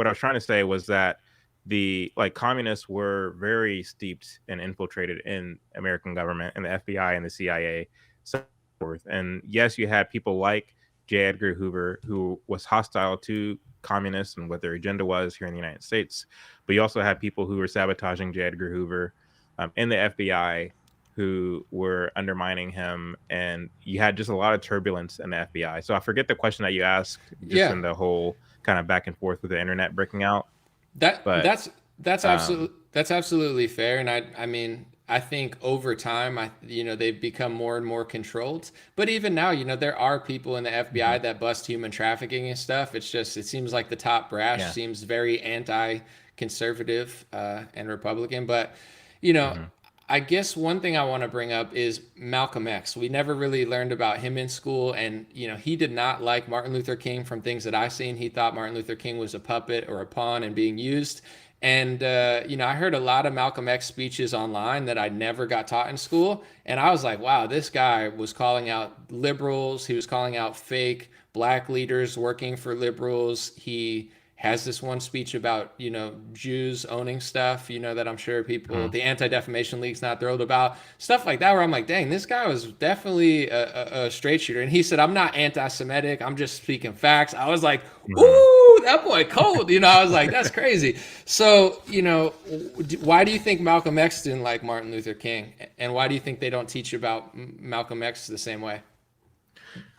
was trying to say was that the communists were very steeped and infiltrated in American government and the FBI and the CIA, so forth. And yes, you had people like J. Edgar Hoover who was hostile to communists and what their agenda was here in the United States. But you also had people who were sabotaging J. Edgar Hoover in the FBI who were undermining him. And you had just a lot of turbulence in the FBI. So I forget the question that you asked just in the whole kind of back and forth with the internet breaking out. But That's absolutely fair, and I mean I think over time they've become more and more controlled. But even now, there are people in the FBI that bust human trafficking and stuff. It's just it seems like the top brass Yeah. seems very anti-conservative and Republican. But you know. I guess one thing I want to bring up is Malcolm X. We never really learned about him in school, and he did not like Martin Luther King from things that I've seen. He thought Martin Luther King was a puppet or a pawn and being used. And I heard a lot of Malcolm X speeches online that I never got taught in school, and I was like, wow, this guy was calling out liberals. He was calling out fake black leaders working for liberals. He has this one speech about Jews owning stuff that I'm sure people the Anti-Defamation League's not thrilled about, stuff like that, where I'm like, dang, this guy was definitely a straight shooter. And he said, I'm not anti-Semitic, I'm just speaking facts. I was like, ooh, that boy cold. I was like, that's crazy. So why do you think Malcolm X didn't like Martin Luther King, and why do you think they don't teach about Malcolm X the same way?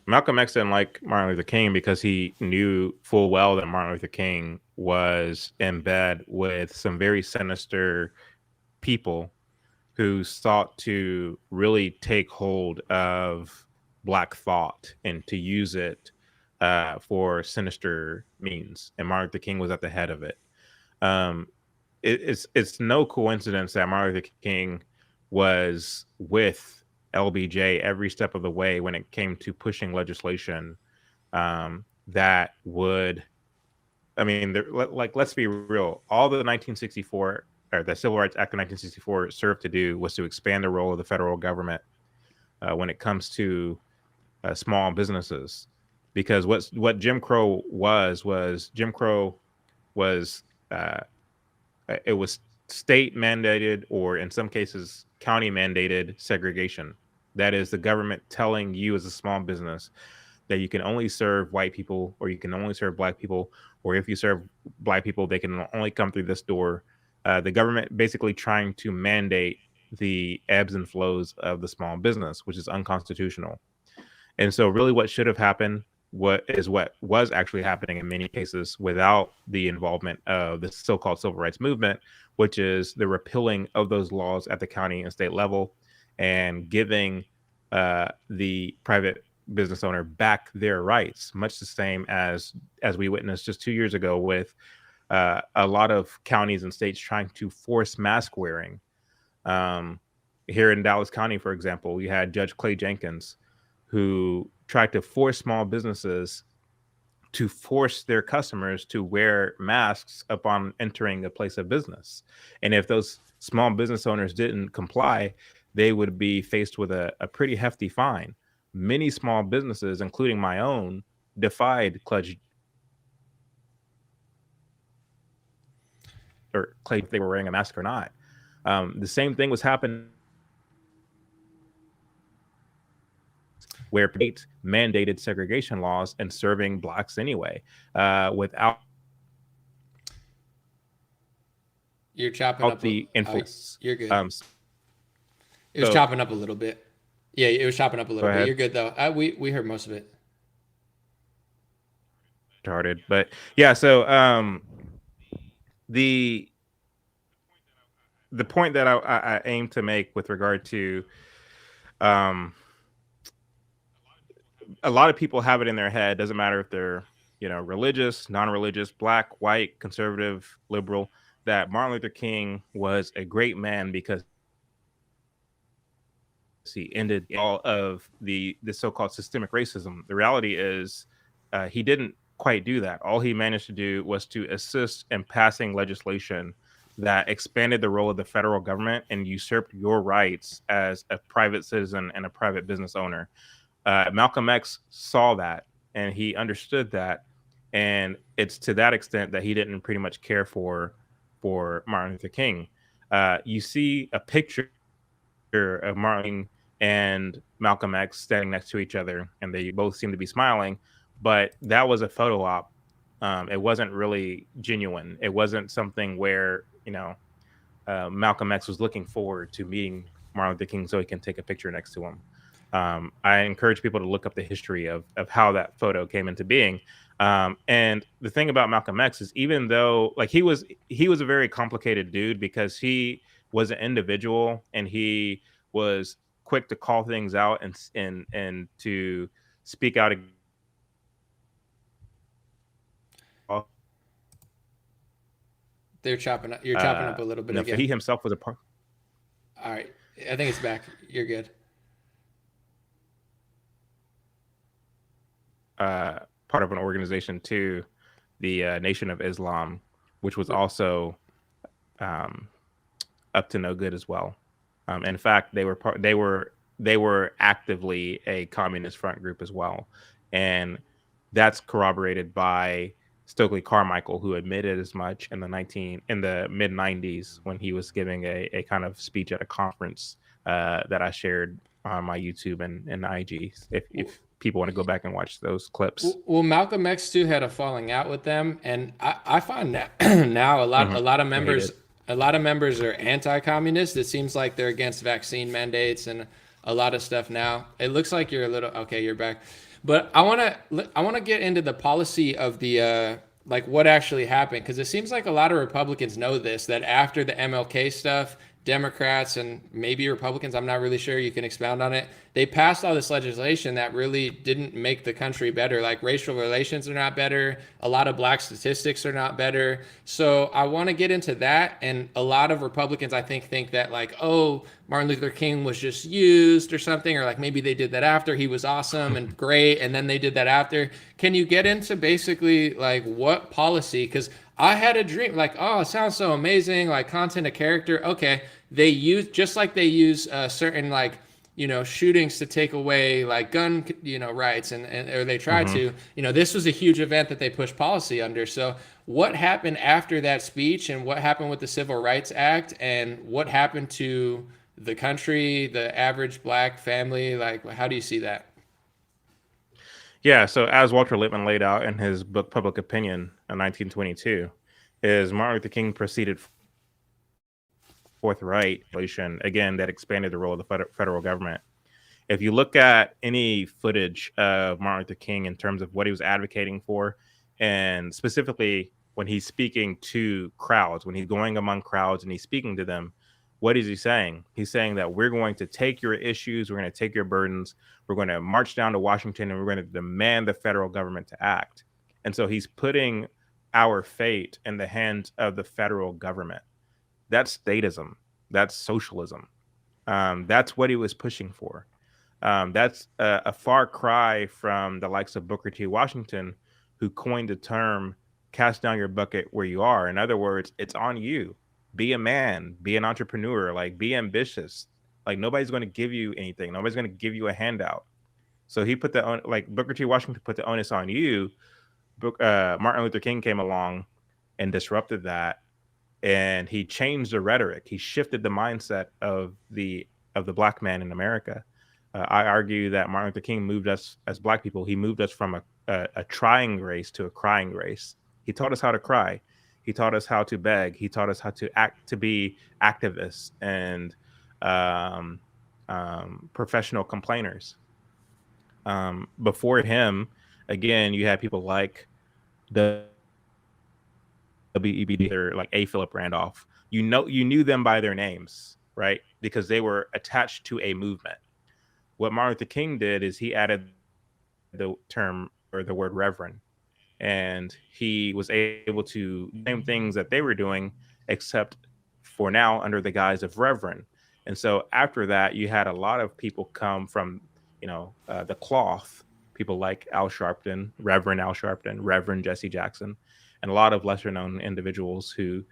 Malcolm X didn't like Martin Luther King because he knew full well that Martin Luther King was in bed with some very sinister people who sought to really take hold of Black thought and to use it for sinister means. And Martin Luther King was at the head of it. It's no coincidence that Martin Luther King was with LBJ every step of the way when it came to pushing legislation that would, let's be real. All the 1964 or the Civil Rights Act of 1964 served to do was to expand the role of the federal government when it comes to small businesses, because what Jim Crow was Jim Crow was it was state mandated, or in some cases county mandated segregation. That is the government telling you as a small business that you can only serve white people, or you can only serve black people, or if you serve black people, they can only come through this door. The government basically trying to mandate the ebbs and flows of the small business, which is unconstitutional. And so really what should have happened, what was actually happening in many cases without the involvement of the so-called civil rights movement, which is the repealing of those laws at the county and state level and giving the private business owner back their rights, much the same as we witnessed just 2 years ago with a lot of counties and states trying to force mask wearing. Here in Dallas County, for example, we had Judge Clay Jenkins, who tried to force small businesses to force their customers to wear masks upon entering a place of business. And if those small business owners didn't comply, they would be faced with a pretty hefty fine. Many small businesses, including my own, defied Clay if they were wearing a mask or not. The same thing was happening where states mandated segregation laws and serving blacks anyway, without You're chopping up the influence. you're good. It was so- chopping up a little bit. Yeah, it was chopping up a little bit. ahead. You're good though. We heard most of it. Started, but yeah. So the point that I aim to make with regard to a lot of people have it in their head, doesn't matter if they're religious, non-religious, black, white, conservative, liberal, that Martin Luther King was a great man because he ended all of the so-called systemic racism. The reality is he didn't quite do that. All he managed to do was to assist in passing legislation that expanded the role of the federal government and usurped your rights as a private citizen and a private business owner. Malcolm X saw that and he understood that, and it's to that extent that he didn't pretty much care for Martin Luther King. You see a picture of Martin and Malcolm X standing next to each other, and they both seem to be smiling, but that was a photo op. It wasn't really genuine. It wasn't something where Malcolm X was looking forward to meeting Martin Luther King so he can take a picture next to him. I encourage people to look up the history of how that photo came into being. And the thing about Malcolm X is, even though he was a very complicated dude, because he was an individual and he was quick to call things out and to speak out. You're chopping up a little bit again. He himself was a part. All right, I think it's back. You're good. Part of an organization too, the Nation of Islam, which was also up to no good as well. In fact, they were actively a communist front group as well, and that's corroborated by Stokely Carmichael, who admitted as much in the mid 90s when he was giving a kind of speech at a conference that I shared on my YouTube and IG. If people want to go back and watch those clips. Well, Malcolm X too had a falling out with them, and I find that now a lot of members are anti-communist. It seems like they're against vaccine mandates and a lot of stuff now. It looks like you're a little okay. You're back, but I want to get into the policy of the what actually happened, because it seems like a lot of Republicans know this, that after the MLK stuff, Democrats and maybe Republicans, I'm not really sure, you can expound on it, they passed all this legislation that really didn't make the country better. Like racial relations are not better. A lot of black statistics are not better. So I want to get into that. And a lot of Republicans, I think that Martin Luther King was just used or something, or maybe they did that after. He was awesome and great, and then they did that after. Can you get into basically what policy? Because I had a dream, it sounds so amazing, content, a character. Okay, they use, just like they use certain shootings to take away gun rights, and or they try to. This was a huge event that they pushed policy under. So what happened after that speech, and what happened with the Civil Rights Act, and what happened to the country, the average black family? How do you see that? Yeah, so as Walter Lippmann laid out in his book Public Opinion in 1922, is Martin Luther King proceeded forthright legislation, again, that expanded the role of the federal government. If you look at any footage of Martin Luther King in terms of what he was advocating for, and specifically when he's speaking to crowds, when he's going among crowds and he's speaking to them, what is he saying? He's saying that we're going to take your issues, we're going to take your burdens, we're going to march down to Washington, and we're going to demand the federal government to act. And so he's putting our fate in the hands of the federal government. That's statism. That's socialism. That's what he was pushing for. That's a far cry from the likes of Booker T. Washington, who coined the term "cast down your bucket where you are." In other words, it's on you. Be a man. Be an entrepreneur. Like, be ambitious. Like, nobody's going to give you anything. Nobody's going to give you a handout. So he put the like Booker T. Washington put the onus on you. Martin Luther King came along and disrupted that, and he changed the rhetoric. He shifted the mindset of the black man in America. I argue that Martin Luther King moved us as black people. He moved us from a trying race to a crying race. He taught us how to cry. He taught us how to beg. He taught us how to act, to be activists and professional complainers. Before him, again, you had people like the WEBD or like A. Philip Randolph. You knew them by their names, right? Because they were attached to a movement. What Martin Luther King did is he added the term or the word reverend, and he was able to name things that they were doing, except for now under the guise of reverend. And so after that, you had a lot of people come from, the cloth, people like Al Sharpton, Reverend Al Sharpton, Reverend Jesse Jackson, and a lot of lesser known individuals who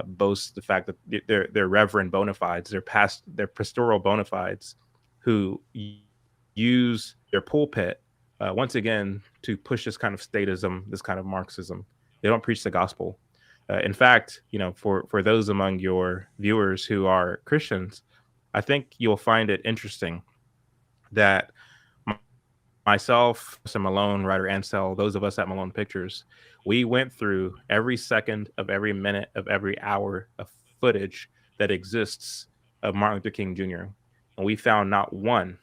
boast the fact that they're reverend bona fides, they're pastoral bona fides, who use their pulpit once again to push this kind of statism, this kind of Marxism. They don't preach the gospel. In fact, for those among your viewers who are Christians, I think you'll find it interesting that myself, Sam Malone, Ryder Ansel, those of us at Malone Pictures, we went through every second of every minute of every hour of footage that exists of Martin Luther King Jr. And we found not one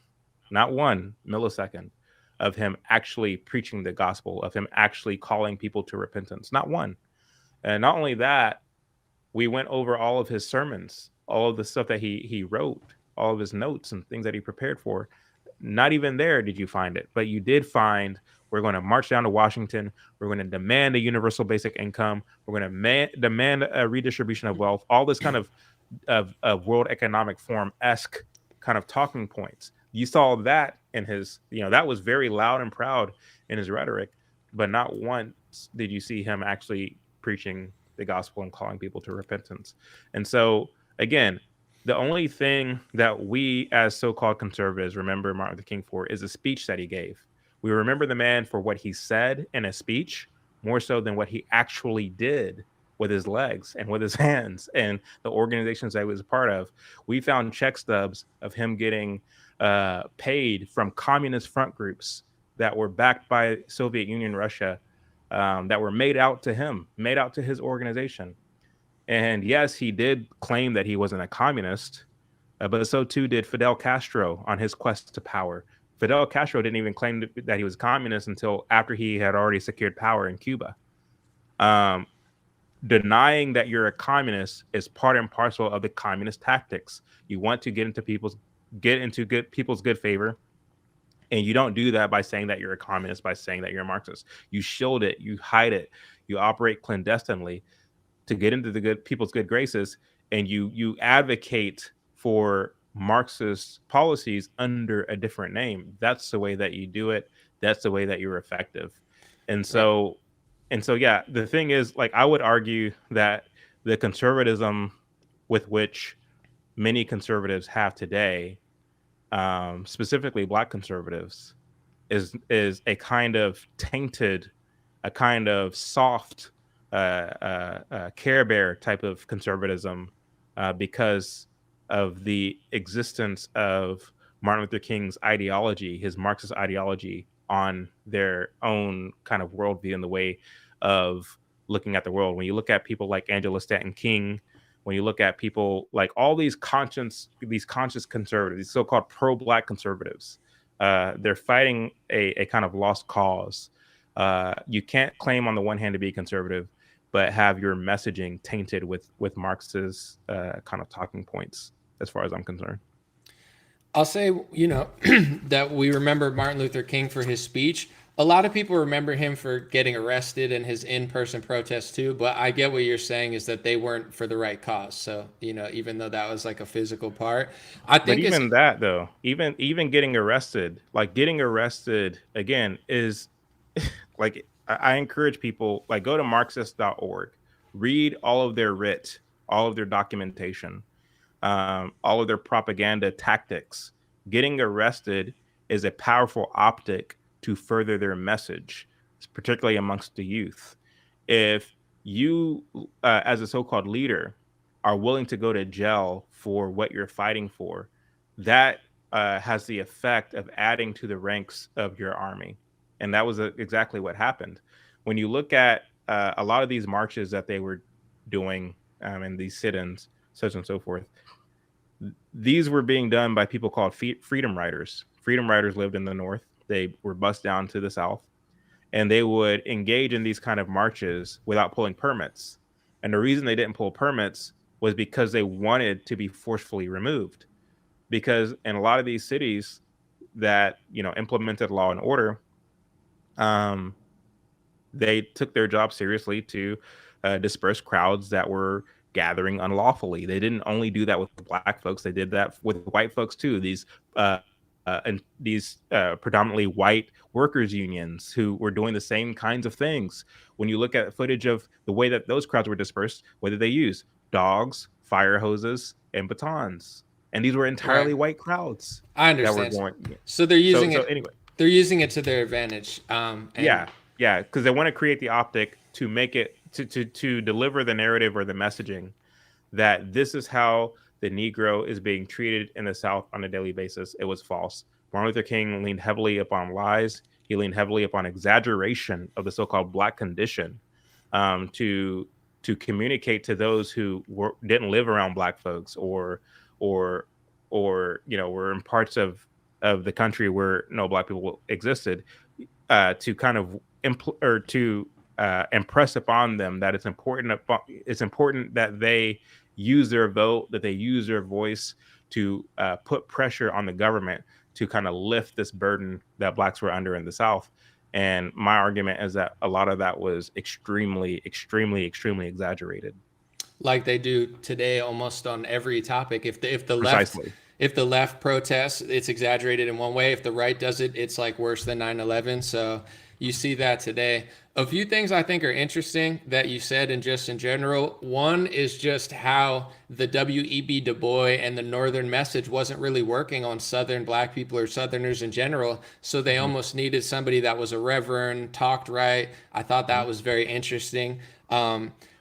millisecond of him actually preaching the gospel, of him actually calling people to repentance. Not one. And not only that, we went over all of his sermons, all of the stuff that he wrote, all of his notes and things that he prepared for. Not even there did you find it, but you did find, we're going to march down to Washington. We're going to demand a universal basic income. We're going to demand a redistribution of wealth, all this kind of World Economic Forum-esque kind of talking points. You saw that in his, that was very loud and proud in his rhetoric, but not once did you see him actually preaching the gospel and calling people to repentance. And so, again, the only thing that we as so-called conservatives remember Martin Luther King for is a speech that he gave. We remember the man for what he said in a speech more so than what he actually did with his legs and with his hands and the organizations that he was a part of. We found check stubs of him getting paid from communist front groups that were backed by Soviet Union, Russia, that were made out to him, made out to his organization. And yes, he did claim that he wasn't a communist, but so too did Fidel Castro on his quest to power. Fidel Castro didn't even claim that he was communist until after he had already secured power in Cuba. Denying that you're a communist is part and parcel of the communist tactics. You want to get into people's good favor, and you don't do that by saying that you're a communist, by saying that you're a Marxist. You shield it, you hide it, you operate clandestinely to get into the people's good graces, and you advocate for Marxist policies under a different name. That's the way that you do it. That's the way that you're effective. And so yeah, the thing is, like, I would argue that the conservatism with which many conservatives have today, specifically Black conservatives, is a kind of tainted, a kind of soft Care Bear type of conservatism because of the existence of Martin Luther King's ideology, his Marxist ideology, on their own kind of worldview and the way of looking at the world. When you look at people like Angela Stanton King, when you look at people like all these conscious conservatives, these so-called pro-Black conservatives, they're fighting a kind of lost cause. You can't claim on the one hand to be conservative, but have your messaging tainted with Marx's kind of talking points, as far as I'm concerned. I'll say, that we remember Martin Luther King for his speech. A lot of people remember him for getting arrested and his in-person protests too, but I get what you're saying is that they weren't for the right cause. So, even though that was like a physical part, I think but even that though, even getting arrested again is like, I encourage people, like, go to Marxist.org, read all of their writ, all of their documentation, all of their propaganda tactics. Getting arrested is a powerful optic to further their message, particularly amongst the youth. If you, as a so-called leader, are willing to go to jail for what you're fighting for, that has the effect of adding to the ranks of your army. And that was exactly what happened. When you look at a lot of these marches that they were doing and these sit-ins, such and so forth, these were being done by people called freedom riders. Freedom riders lived in the North. They were bused down to the South, and they would engage in these kind of marches without pulling permits. And the reason they didn't pull permits was because they wanted to be forcefully removed. Because in a lot of these cities that, implemented law and order, they took their job seriously to disperse crowds that were gathering unlawfully. They didn't only do that with Black folks; they did that with white folks too. These predominantly white workers' unions who were doing the same kinds of things. When you look at footage of the way that those crowds were dispersed, what did they use? Dogs, fire hoses, and batons. And these were entirely white crowds. I understand. That were going. So they're using it. Anyway, they're using it to their advantage. Yeah, because they want to create the optic to make it to deliver the narrative or the messaging that this is how the Negro is being treated in the South on a daily basis. It was false. Martin Luther King leaned heavily upon lies. He leaned heavily upon exaggeration of the so-called Black condition to communicate to those who didn't live around Black folks or were in parts of the country where no Black people existed, to kind of impress upon them that it's important that they use their vote, that they use their voice to put pressure on the government to kind of lift this burden that Blacks were under in the South. And my argument is that a lot of that was extremely, extremely, extremely exaggerated. Like they do today almost on every topic. If the Precisely. left if the left protests, it's exaggerated in one way. If the right does it, it's like worse than 9/11. So you see that today. A few things I think are interesting that you said, and just in general. One is just how the W.E.B. Du Bois and the Northern message wasn't really working on Southern Black people or Southerners in general. So they almost needed somebody that was a reverend, talked right. I thought that was very interesting.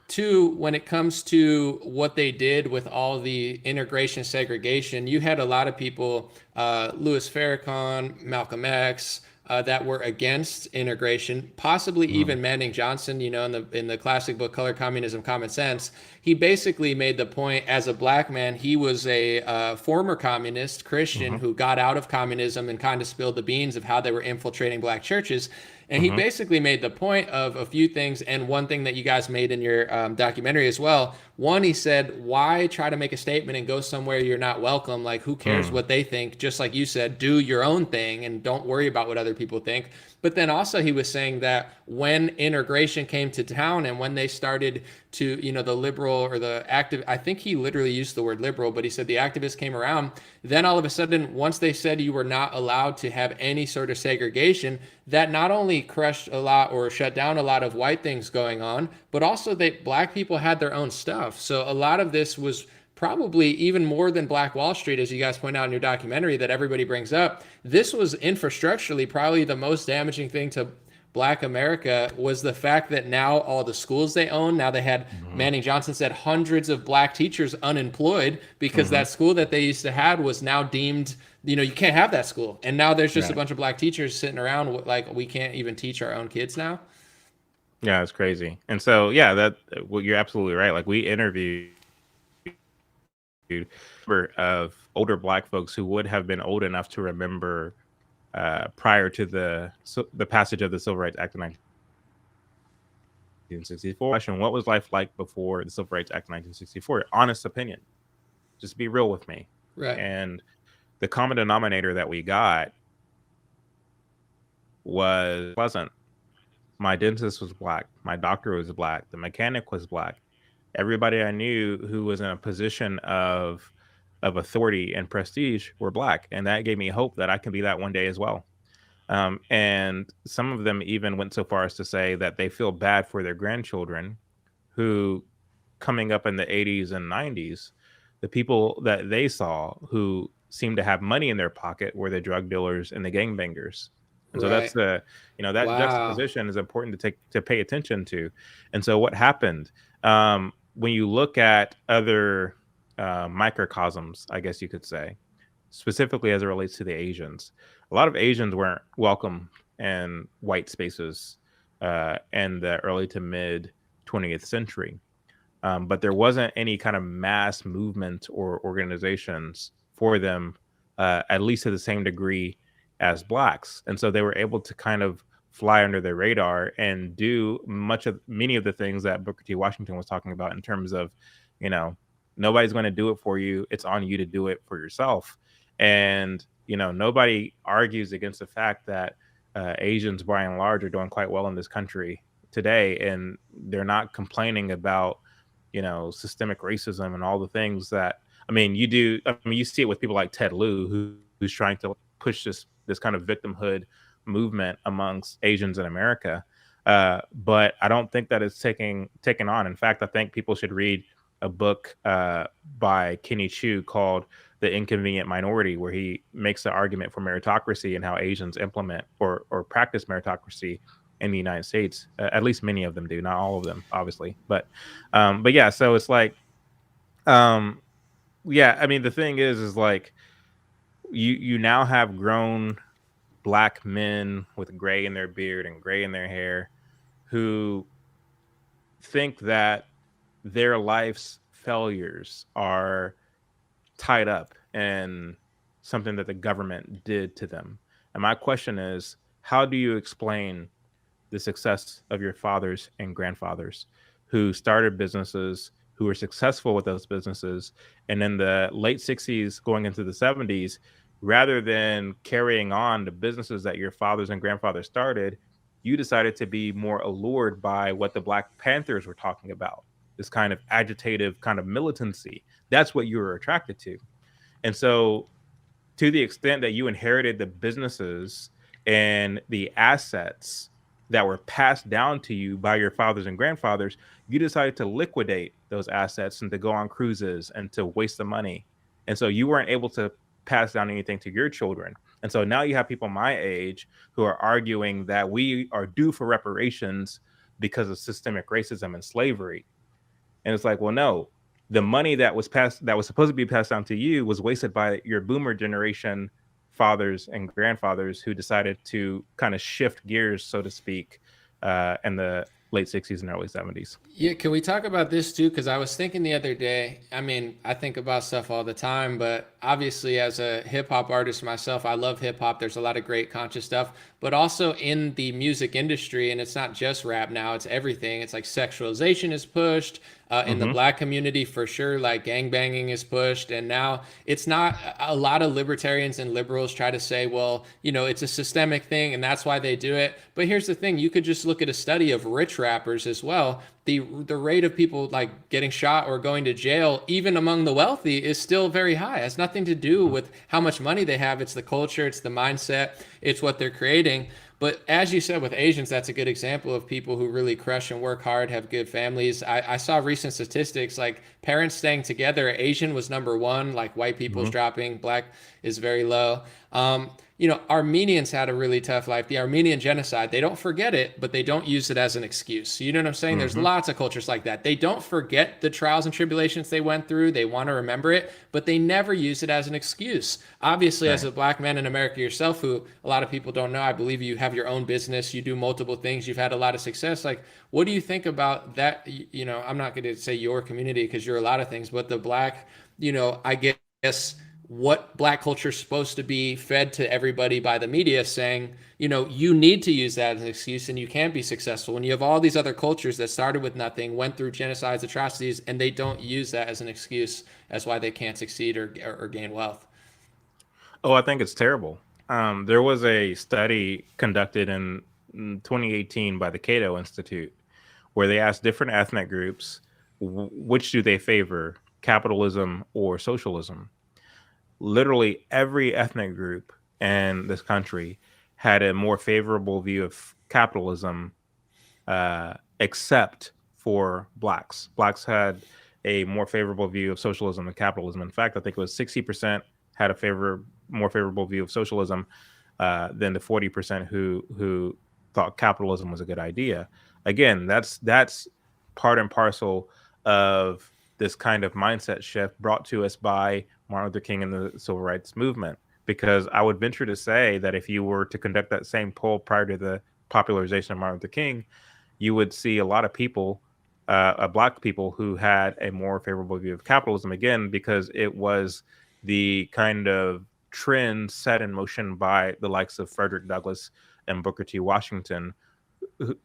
Two, when it comes to what they did with all the integration segregation, you had a lot of people, Louis Farrakhan, Malcolm X, that were against integration, possibly even Manning Johnson, in the classic book, Color, Communism, Common Sense. He basically made the point, as a Black man, he was a former communist Christian who got out of communism and kind of spilled the beans of how they were infiltrating Black churches. And he basically made the point of a few things, and one thing that you guys made in your documentary as well. One, he said, why try to make a statement and go somewhere you're not welcome? Like, who cares what they think? Just like you said, do your own thing and don't worry about what other people think. But then also he was saying that when integration came to town and when they started to, the liberal or the active, I think he literally used the word liberal, but he said the activists came around, then all of a sudden, once they said you were not allowed to have any sort of segregation, that not only crushed a lot or shut down a lot of white things going on, but also that Black people had their own stuff. So a lot of this was probably even more than Black Wall Street, as you guys point out in your documentary that everybody brings up. This was infrastructurally probably the most damaging thing to Black America, was the fact that now all the schools they own, now they had, Manning Johnson said, hundreds of Black teachers unemployed because that school that they used to have was now deemed, you can't have that school. And now there's just a bunch of Black teachers sitting around like we can't even teach our own kids now. Yeah, it's crazy. And so, you're absolutely right. Like, we interviewed of older Black folks who would have been old enough to remember prior to the passage of the Civil Rights Act of 1964. Question: what was life like before the Civil Rights Act of 1964? Honest opinion. Just be real with me. Right. And the common denominator that we got was pleasant. My dentist was black. My doctor was black. The mechanic was black. Everybody I knew who was in a position of authority and prestige were black, and that gave me hope that I can be that one day as well. And some of them even went so far as to say that they feel bad for their grandchildren who, coming up in the 80s and 90s, the people that they saw who seemed to have money in their pocket were the drug dealers and the gangbangers. And so that's the, that juxtaposition is important to pay attention to. And so what happened when you look at other microcosms, I guess you could say, specifically as it relates to the Asians, a lot of Asians weren't welcome in white spaces in the early to mid 20th century. But there wasn't any kind of mass movement or organizations for them, at least to the same degree as blacks. And so they were able to kind of fly under the radar and do many of the things that Booker T. Washington was talking about in terms of, nobody's going to do it for you. It's on you to do it for yourself. And, nobody argues against the fact that Asians, by and large, are doing quite well in this country today. And they're not complaining about, systemic racism and all the things that, you see it with people like Ted Lieu, who's trying to push this kind of victimhood movement amongst Asians in America. But I don't think that it's taken on. In fact, I think people should read a book by Kenny Chu called The Inconvenient Minority, where he makes the argument for meritocracy and how Asians implement or practice meritocracy in the United States. At least many of them do, not all of them, obviously. But yeah, so it's like, the thing is like, you now have grown black men with gray in their beard and gray in their hair who think that their life's failures are tied up in something that the government did to them. And my question is, how do you explain the success of your fathers and grandfathers who started businesses, who were successful with those businesses, and in the late 60s going into the 70s, rather than carrying on the businesses that your fathers and grandfathers started, you decided to be more allured by what the Black Panthers were talking about, this kind of agitative kind of militancy. That's what you were attracted to. And so to the extent that you inherited the businesses and the assets that were passed down to you by your fathers and grandfathers, you decided to liquidate those assets and to go on cruises and to waste the money. And so you weren't able to pass down anything to your children. And so now you have people my age who are arguing that we are due for reparations because of systemic racism and slavery. And it's like, well, no, the money that was supposed to be passed down to you was wasted by your boomer generation fathers and grandfathers who decided to kind of shift gears, so to speak, in the late 60s and early 70s. Yeah, can we talk about this too? Because I was thinking the other day, I think about stuff all the time, but obviously as a hip hop artist myself, I love hip hop. There's a lot of great conscious stuff, but also in the music industry, and it's not just rap now, it's everything. It's like sexualization is pushed. In the Black community, for sure, like gangbanging is pushed. And now it's not, a lot of libertarians and liberals try to say, well, it's a systemic thing and that's why they do it. But here's the thing, you could just look at a study of rich rappers as well. The rate of people like getting shot or going to jail, even among the wealthy, is still very high. It has nothing to do with how much money they have. It's the culture, it's the mindset, it's what they're creating. But as you said, with Asians, that's a good example of people who really crush and work hard, have good families. I saw recent statistics, like parents staying together. Asian was number one, like white people's dropping, Black is very low. Armenians had a really tough life. The Armenian genocide, they don't forget it, but they don't use it as an excuse. You know what I'm saying? There's lots of cultures like that. They don't forget the trials and tribulations they went through. They want to remember it, but they never use it as an excuse. Obviously, as a Black man in America yourself, who a lot of people don't know, I believe you have your own business, you do multiple things, you've had a lot of success. Like, what do you think about that? I'm not going to say your community because you're a lot of things, but the Black, I guess, what black culture is supposed to be fed to everybody by the media, saying, you need to use that as an excuse and you can't be successful. When you have all these other cultures that started with nothing, went through genocides, atrocities, and they don't use that as an excuse as why they can't succeed or gain wealth. Oh, I think it's terrible. There was a study conducted in 2018 by the Cato Institute where they asked different ethnic groups, which do they favor, capitalism or socialism? Literally every ethnic group in this country had a more favorable view of capitalism, except for blacks. Blacks had a more favorable view of socialism than capitalism. In fact, I think it was 60% had a more favorable view of socialism than the 40% who thought capitalism was a good idea. Again, that's part and parcel of this kind of mindset shift brought to us by Martin Luther King and the civil rights movement. Because I would venture to say that if you were to conduct that same poll prior to the popularization of Martin Luther King, you would see a lot of people, black people, who had a more favorable view of capitalism, again, because it was the kind of trend set in motion by the likes of Frederick Douglass and Booker T. Washington,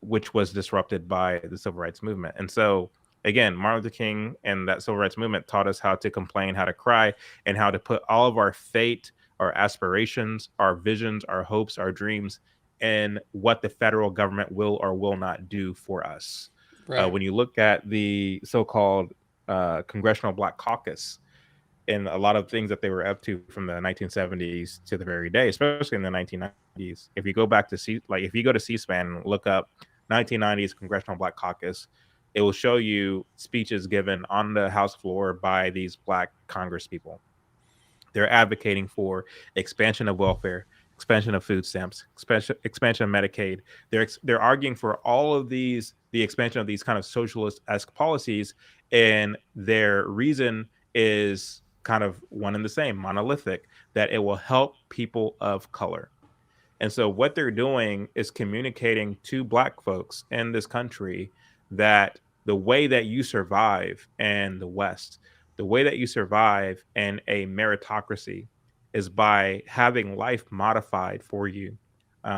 which was disrupted by the civil rights movement. And so, again, Martin Luther King and that civil rights movement taught us how to complain, how to cry, and how to put all of our fate, our aspirations, our visions, our hopes, our dreams, and what the federal government will or will not do for us. Right. When you look at the so-called Congressional Black Caucus and a lot of things that they were up to from the 1970s to the very day, especially in the 1990s, if you go back to if you go to C-SPAN and look up 1990s Congressional Black Caucus, it will show you speeches given on the House floor by these black Congress people. They're advocating for expansion of welfare, expansion of food stamps, expansion of Medicaid. They're arguing for all of the expansion of these kind of socialist-esque policies, and their reason is kind of one and the same, monolithic, that it will help people of color. And so what they're doing is communicating to black folks in this country that the way that you survive in the West, the way that you survive in a meritocracy, is by having life modified for you,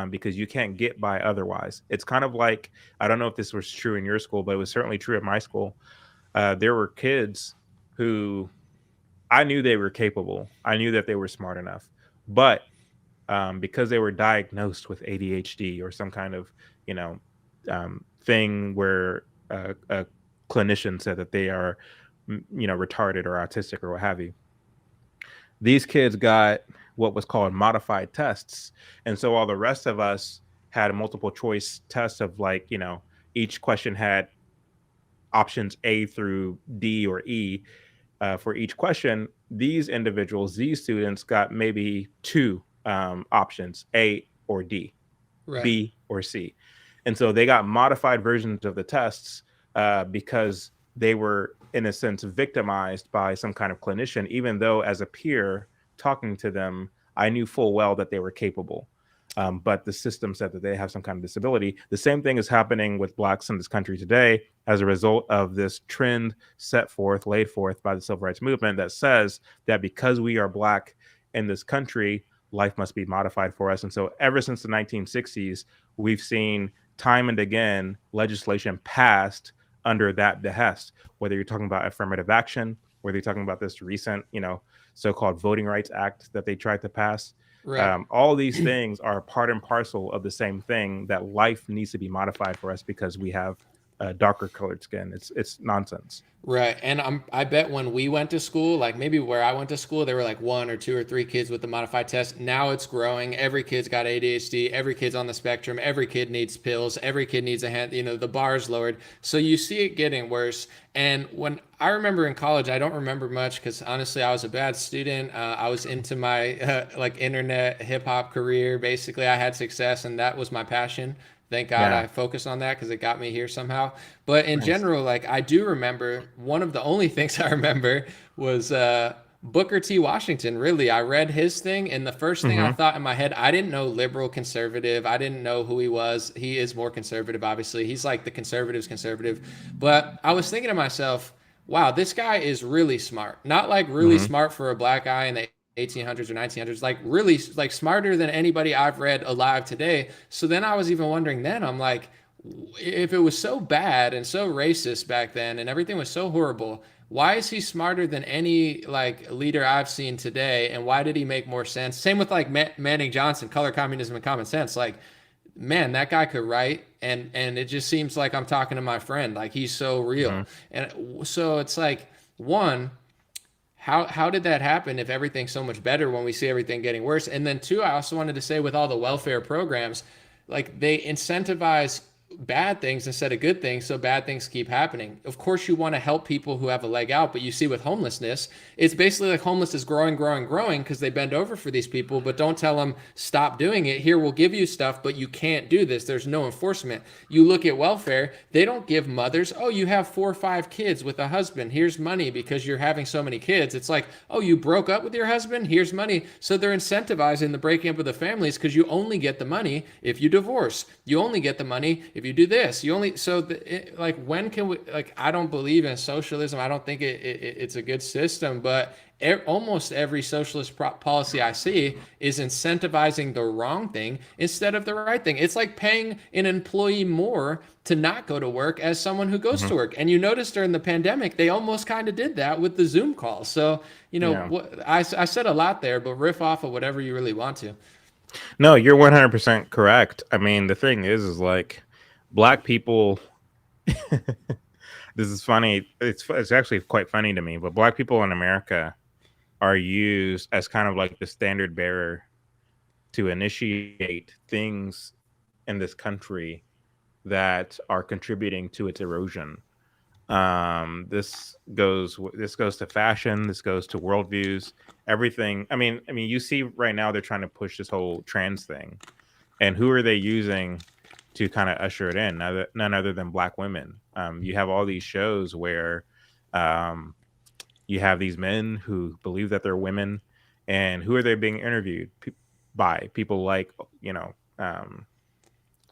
because you can't get by otherwise. It's kind of like, I don't know if this was true in your school, but it was certainly true at my school. There were kids who I knew they were capable. I knew that they were smart enough, but because they were diagnosed with ADHD or some kind of, thing where a clinician said that they are, retarded or autistic or what have you, these kids got what was called modified tests. And so all the rest of us had a multiple choice test of each question had options A through D or E. For each question, these students got maybe two options, A or D, right, B or C. And so they got modified versions of the tests because they were, in a sense, victimized by some kind of clinician, even though as a peer talking to them, I knew full well that they were capable. But the system said that they have some kind of disability. The same thing is happening with blacks in this country today as a result of this trend laid forth by the civil rights movement that says that because we are black in this country, life must be modified for us. And so ever since the 1960s, we've seen time and again legislation passed under that behest, whether you're talking about affirmative action, whether you're talking about this recent, so-called Voting Rights Act that they tried to pass. Right. All these things are part and parcel of the same thing, that life needs to be modified for us because we have darker colored skin. It's nonsense. Right. And I bet when we went to school, like maybe where I went to school, there were like 1 or 2 or 3 kids with the modified test. Now it's growing. Every kid's got ADHD. Every kid's on the spectrum. Every kid needs pills. Every kid needs a hand. The bar is lowered. So you see it getting worse. And when I remember in college, I don't remember much because honestly, I was a bad student. I was into my internet hip hop career. Basically, I had success and that was my passion. Thank God I focused on that because it got me here somehow. But in general, I do remember, one of the only things I remember was Booker T. Washington. Really, I read his thing, and the first thing I thought in my head, I didn't know liberal, conservative. I didn't know who he was. He is more conservative, obviously. He's like the conservatives' conservative. But I was thinking to myself, wow, this guy is really smart. Not like really smart for a black guy in the 1800s or 1900s, like really like smarter than anybody I've read alive today. So then I was even wondering then, I'm like, if it was so bad and so racist back then and everything was so horrible, why is he smarter than any like leader I've seen today? And why did he make more sense? Same with like Manning Johnson, Color, Communism, and Common Sense. Like, man, that guy could write, and it just seems like I'm talking to my friend. Like he's so real. And so it's like, one, how did that happen if everything's so much better when we see everything getting worse? And then two, I also wanted to say with all the welfare programs, like they incentivize bad things instead of good things, so bad things keep happening. Of course you want to help people who have a leg out, but you see with homelessness, it's basically like homeless is growing because they bend over for these people, but don't tell them stop doing it. Here, we'll give you stuff, but you can't do this. There's no enforcement. You look at welfare, they don't give mothers, oh, you have 4 or 5 kids with a husband, here's money because you're having so many kids. It's like, oh, you broke up with your husband, here's money. So they're incentivizing the breaking up of the families because you only get the money if you divorce. You only get the money if you do this. You only, so like, when can we, like, I don't believe in socialism. I don't think it's a good system, but almost every socialist policy I see is incentivizing the wrong thing instead of the right thing. It's like paying an employee more to not go to work as someone who goes to work. And you notice during the pandemic, they almost kind of did that with the Zoom call. So, you know, I said a lot there, but riff off of whatever you really want to. No, you're 100% correct. I mean, the thing is like Black people. This is funny. It's actually quite funny to me, but Black people in America are used as kind of like the standard bearer to initiate things in this country that are contributing to its erosion. This goes to fashion. This goes to worldviews. Everything. I mean, you see right now they're trying to push this whole trans thing, and who are they using to kind of usher it in? None other than Black women. You have all these shows where you have these men who believe that they're women, and who are they being interviewed by? People like, you know,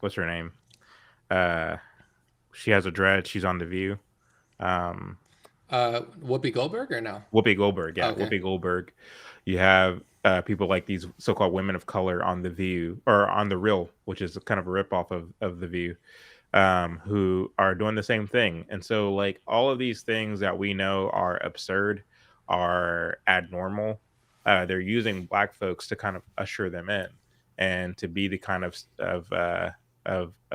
what's her name? She has a dread. She's on The View. Whoopi Goldberg or no? Whoopi Goldberg, yeah, Okay. Whoopi Goldberg. You have people like these so-called women of color on The View, or on The Real, which is kind of a ripoff of The View, who are doing the same thing. And so, like, all of these things that we know are absurd, are abnormal, they're using Black folks to kind of usher them in and to be the kind of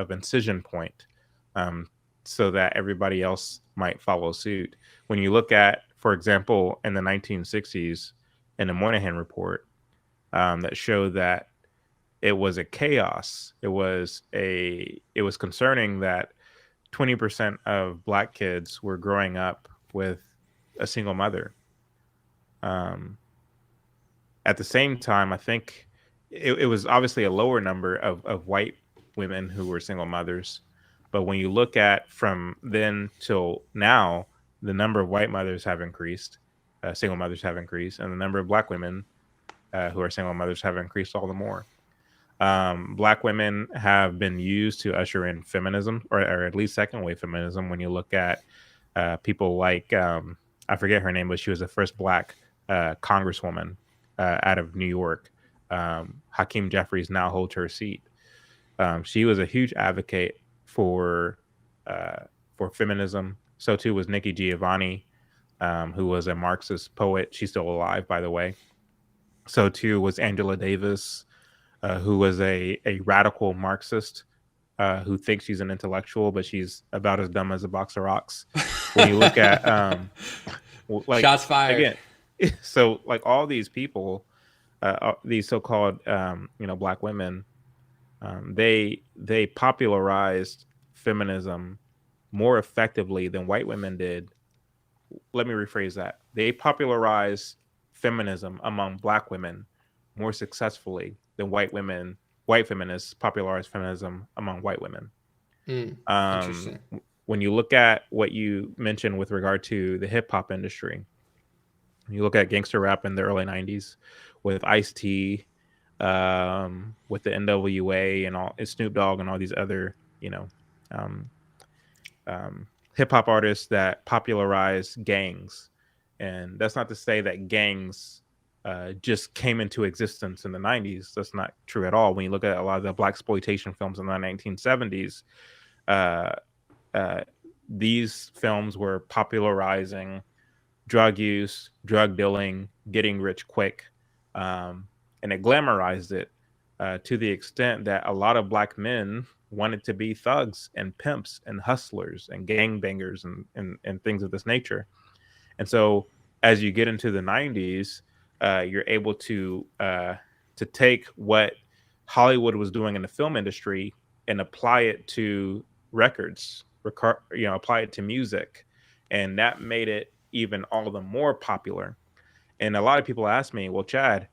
incision point, so that everybody else might follow suit. When you look at, for example, in the 1960s, in the Moynihan Report, that showed that it was a chaos. It was concerning that 20% of Black kids were growing up with a single mother. At the same time, I think it was obviously a lower number of white women who were single mothers. But when you look at from then till now, the number of white mothers have increased, single mothers have increased, and the number of Black women who are single mothers have increased all the more. Black women have been used to usher in feminism, or at least second wave feminism. When you look at people like, I forget her name, but she was the first Black congresswoman out of New York. Hakeem Jeffries now holds her seat. She was a huge advocate for feminism. So too was Nikki Giovanni, who was a Marxist poet. She's still alive, by the way. So too was Angela Davis, who was a radical Marxist, who thinks she's an intellectual, but she's about as dumb as a box of rocks. When you look at like, Shots fired. Again, so like all these people, these so-called Black women, they popularized feminism more effectively than white women did. Let me rephrase that. They popularized feminism among Black women more successfully than white feminists popularized feminism among white women. Interesting. When you look at what you mentioned with regard to the hip hop industry, you look at gangster rap in the early 90s with Ice-T, with the NWA and Snoop Dogg and all these other, hip hop artists that popularize gangs. And that's not to say that gangs just came into existence in the 90s. That's not true at all. When you look at a lot of the blaxploitation films in the 1970s, these films were popularizing drug use, drug dealing, getting rich quick, and it glamorized it to the extent that a lot of Black men wanted to be thugs and pimps and hustlers and gangbangers and things of this nature. And so as you get into the 90s, you're able to take what Hollywood was doing in the film industry and apply it to records, apply it to music. And that made it even all the more popular. And a lot of people ask me, well, Chad,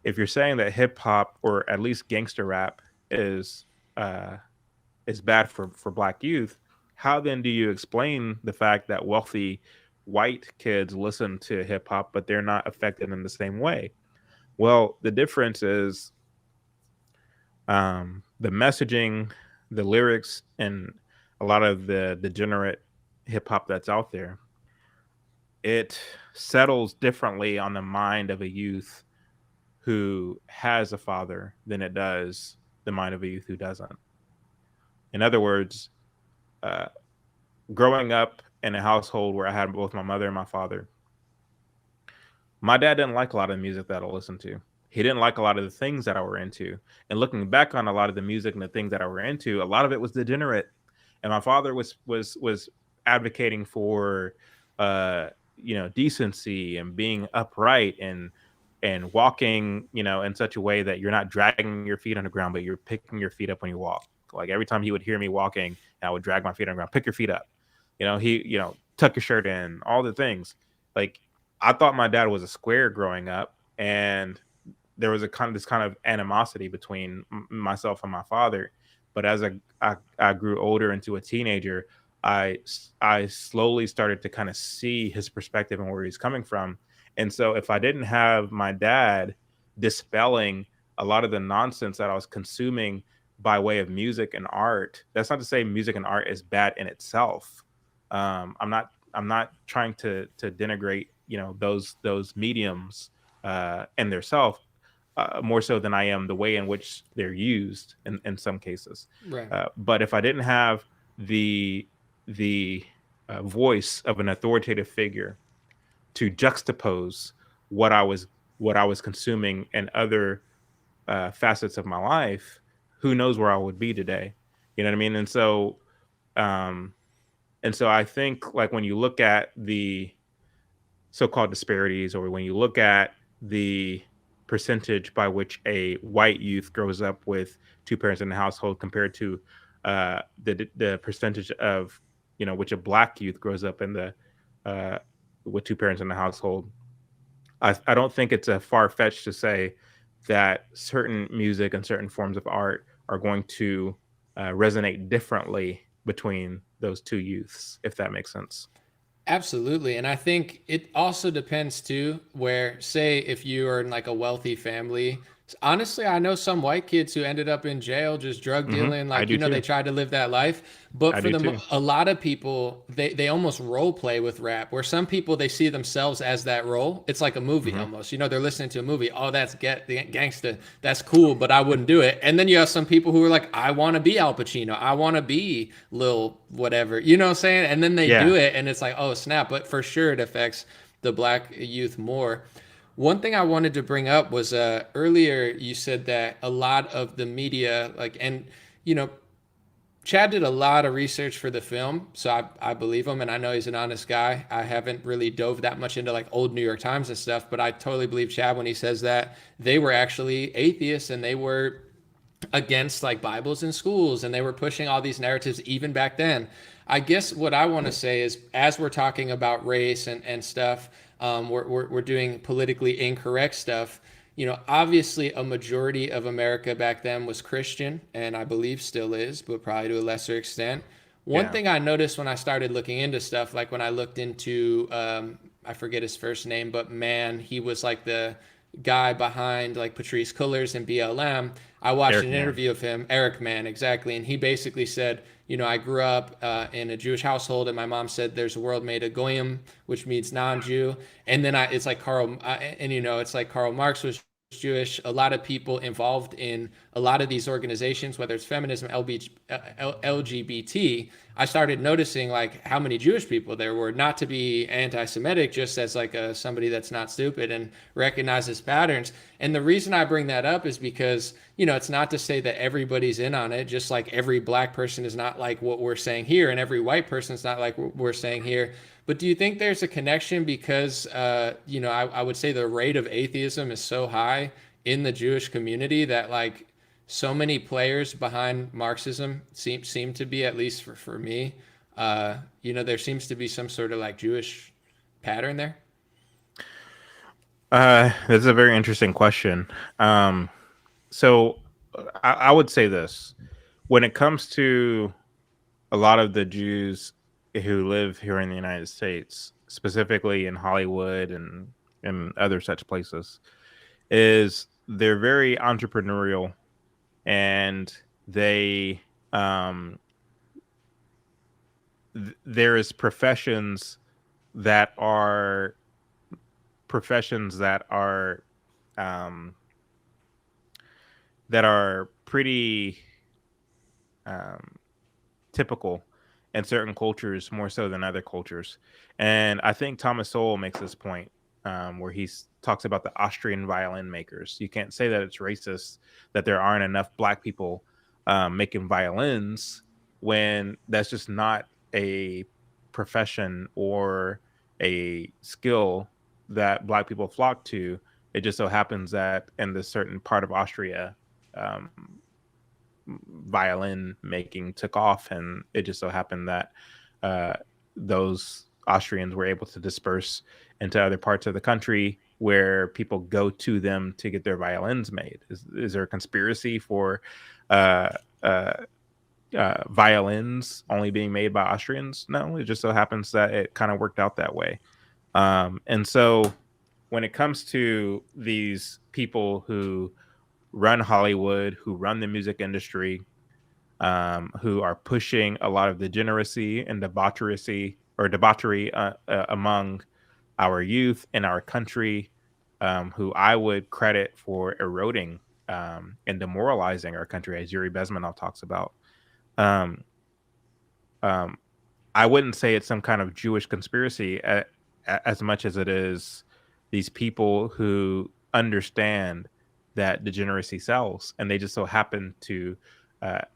if you're saying that hip hop or at least gangster rap is bad for Black youth, how then do you explain the fact that wealthy white kids listen to hip hop, but they're not affected in the same way? Well, the difference is the messaging, the lyrics, and a lot of the degenerate hip hop that's out there. It settles differently on the mind of a youth who has a father than it does the mind of a youth who doesn't. In other words, growing up in a household where I had both my mother and my father, my dad didn't like a lot of the music that I listened to. He didn't like a lot of the things that I were into. And looking back on a lot of the music and the things that I were into, a lot of it was degenerate. And my father was advocating for decency and being upright and walking, in such a way that you're not dragging your feet on the ground, but you're picking your feet up when you walk. Like every time he would hear me walking, I would drag my feet on the ground, pick your feet up. Tuck your shirt in, all the things. Like, I thought my dad was a square growing up, and there was this kind of animosity between myself and my father. But as I grew older into a teenager, I slowly started to kind of see his perspective and where he's coming from. And so if I didn't have my dad dispelling a lot of the nonsense that I was consuming by way of music and art, that's not to say music and art is bad in itself. I'm not trying to denigrate, those mediums and their self more so than I am the way in which they're used in some cases. Right. But if I didn't have the voice of an authoritative figure to juxtapose what I was consuming and other facets of my life, who knows where I would be today? You know what I mean? And so I think, like, when you look at the so-called disparities, or when you look at the percentage by which a white youth grows up with two parents in the household compared to the percentage of which a Black youth grows up in the with two parents in the household, I don't think it's a far-fetched to say that certain music and certain forms of art are going to resonate differently between those two youths, if that makes sense. Absolutely. And I think it also depends too, where, say, if you are in like a wealthy family, honestly, I know some white kids who ended up in jail just drug dealing, like, they tried to live that life. But a lot of people, they almost role play with rap, where some people, they see themselves as that role. It's like a movie almost, they're listening to a movie. Oh, that's gangsta. That's cool, but I wouldn't do it. And then you have some people who are like, I want to be Al Pacino. I want to be Lil whatever, you know what I'm saying? And then they do it, and it's like, oh, snap. But for sure, it affects the Black youth more. One thing I wanted to bring up was earlier you said that a lot of the media, Chad did a lot of research for the film, so I believe him, and I know he's an honest guy. I haven't really dove that much into like old New York Times and stuff, but I totally believe Chad when he says that they were actually atheists and they were against like Bibles in schools, and they were pushing all these narratives even back then. I guess what I want to say is, as we're talking about race and stuff, we're doing politically incorrect stuff. Obviously a majority of America back then was Christian, and I believe still is, but probably to a lesser extent. One thing I noticed when I started looking into stuff, like when I looked into, I forget his first name, but man, he was like the guy behind like Patrisse Cullors and BLM. I watched Eric an Mann. interview of him, Eric Mann, exactly, and he basically said, I grew up in a Jewish household, and my mom said there's a world made of goyim, which means non-Jew, and then it's like it's like Karl Marx was Jewish. A lot of people involved in a lot of these organizations, whether it's feminism, LGBT, I started noticing like how many Jewish people there were. Not to be anti-Semitic, just as like somebody that's not stupid and recognizes patterns. And the reason I bring that up is because it's not to say that everybody's in on it. Just like every black person is not like what we're saying here, and every white person is not like what we're saying here. But do you think there's a connection because, I would say the rate of atheism is so high in the Jewish community that like so many players behind Marxism seem to be, at least for me, there seems to be some sort of like Jewish pattern there? That's a very interesting question. So I would say this: when it comes to a lot of the Jews who live here in the United States, specifically in Hollywood and other such places, is they're very entrepreneurial, and they there is professions that are pretty typical in certain cultures more so than other cultures. And I think Thomas Sowell makes this point where he talks about the Austrian violin makers. You can't say that it's racist that there aren't enough black people making violins when that's just not a profession or a skill that black people flock to. It just so happens that in this certain part of Austria, violin making took off, and it just so happened that those Austrians were able to disperse into other parts of the country where people go to them to get their violins made. Is there a conspiracy for violins only being made by Austrians? No, it just so happens that it kind of worked out that way. And so when it comes to these people who run Hollywood, who run the music industry, who are pushing a lot of degeneracy and debauchery among our youth in our country, who I would credit for eroding and demoralizing our country, as Yuri Bezmenov talks about. I wouldn't say it's some kind of Jewish conspiracy as much as it is these people who understand that degeneracy sells, and they just so happen to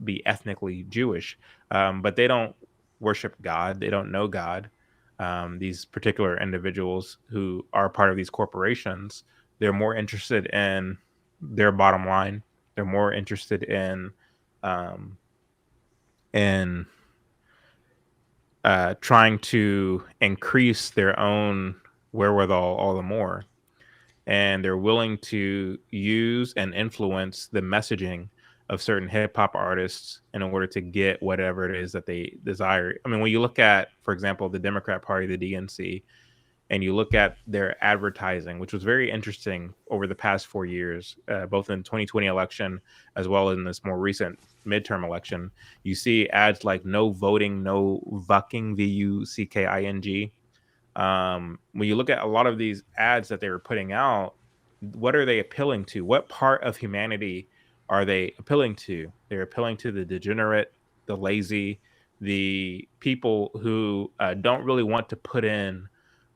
be ethnically Jewish, but they don't worship God. They don't know God. These particular individuals who are part of these corporations, they're more interested in their bottom line. They're more interested in trying to increase their own wherewithal all the more. And they're willing to use and influence the messaging of certain hip hop artists in order to get whatever it is that they desire. I mean, when you look at, for example, the Democrat Party, the DNC, and you look at their advertising, which was very interesting over the past 4 years, both in 2020 election as well as in this more recent midterm election, you see ads like no voting, no vucking, VUCKING. When you look at a lot of these ads that they were putting out, what are they appealing to? What part of humanity are they appealing to? They're appealing to the degenerate, the lazy, the people who don't really want to put in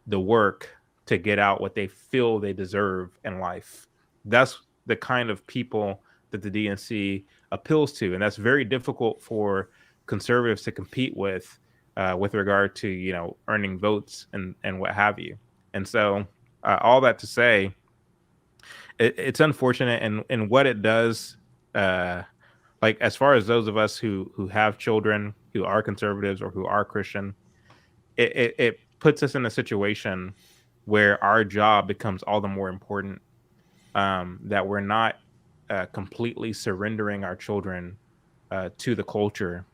the work to get out what they feel they deserve in life. That's the kind of people that the DNC appeals to, and that's very difficult for conservatives to compete with regard to earning votes and what have you. And so all that to say, it's unfortunate, and what it does, like as far as those of us who have children who are conservatives or who are Christian, it puts us in a situation where our job becomes all the more important, that we're not completely surrendering our children to the culture,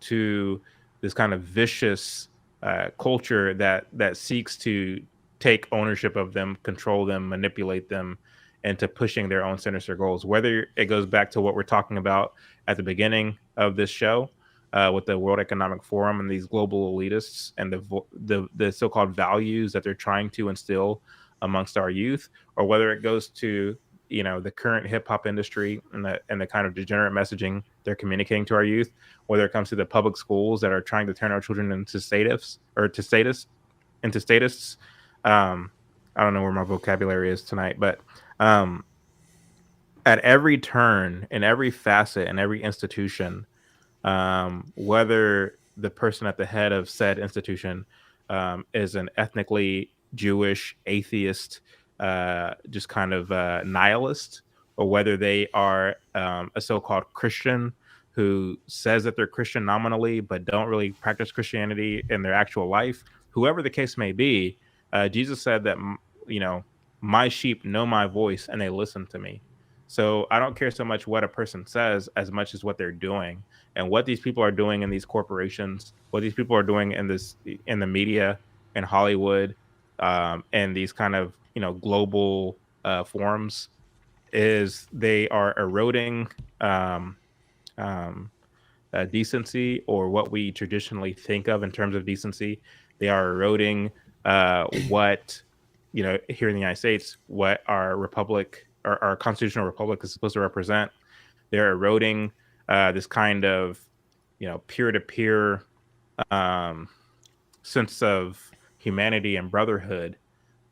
to this kind of vicious culture that seeks to take ownership of them, control them, manipulate them, into pushing their own sinister goals. Whether it goes back to what we're talking about at the beginning of this show, with the World Economic Forum and these global elitists and the so-called values that they're trying to instill amongst our youth, or whether it goes to the current hip hop industry and the kind of degenerate messaging they're communicating to our youth, whether it comes to the public schools that are trying to turn our children into statists. I don't know where my vocabulary is tonight, but at every turn, in every facet, in every institution, whether the person at the head of said institution is an ethnically Jewish atheist, just kind of nihilist, or whether they are a so-called Christian who says that they're Christian nominally but don't really practice Christianity in their actual life, whoever the case may be, Jesus said that my sheep know my voice and they listen to me. So I don't care so much what a person says as much as what they're doing, and what these people are doing in these corporations, what these people are doing in the media, in Hollywood, and these kind of global forums, is they are eroding decency, or what we traditionally think of in terms of decency. They are eroding what here in the United States, what our republic, our constitutional republic, is supposed to represent. They're eroding this kind of peer-to-peer sense of humanity and brotherhood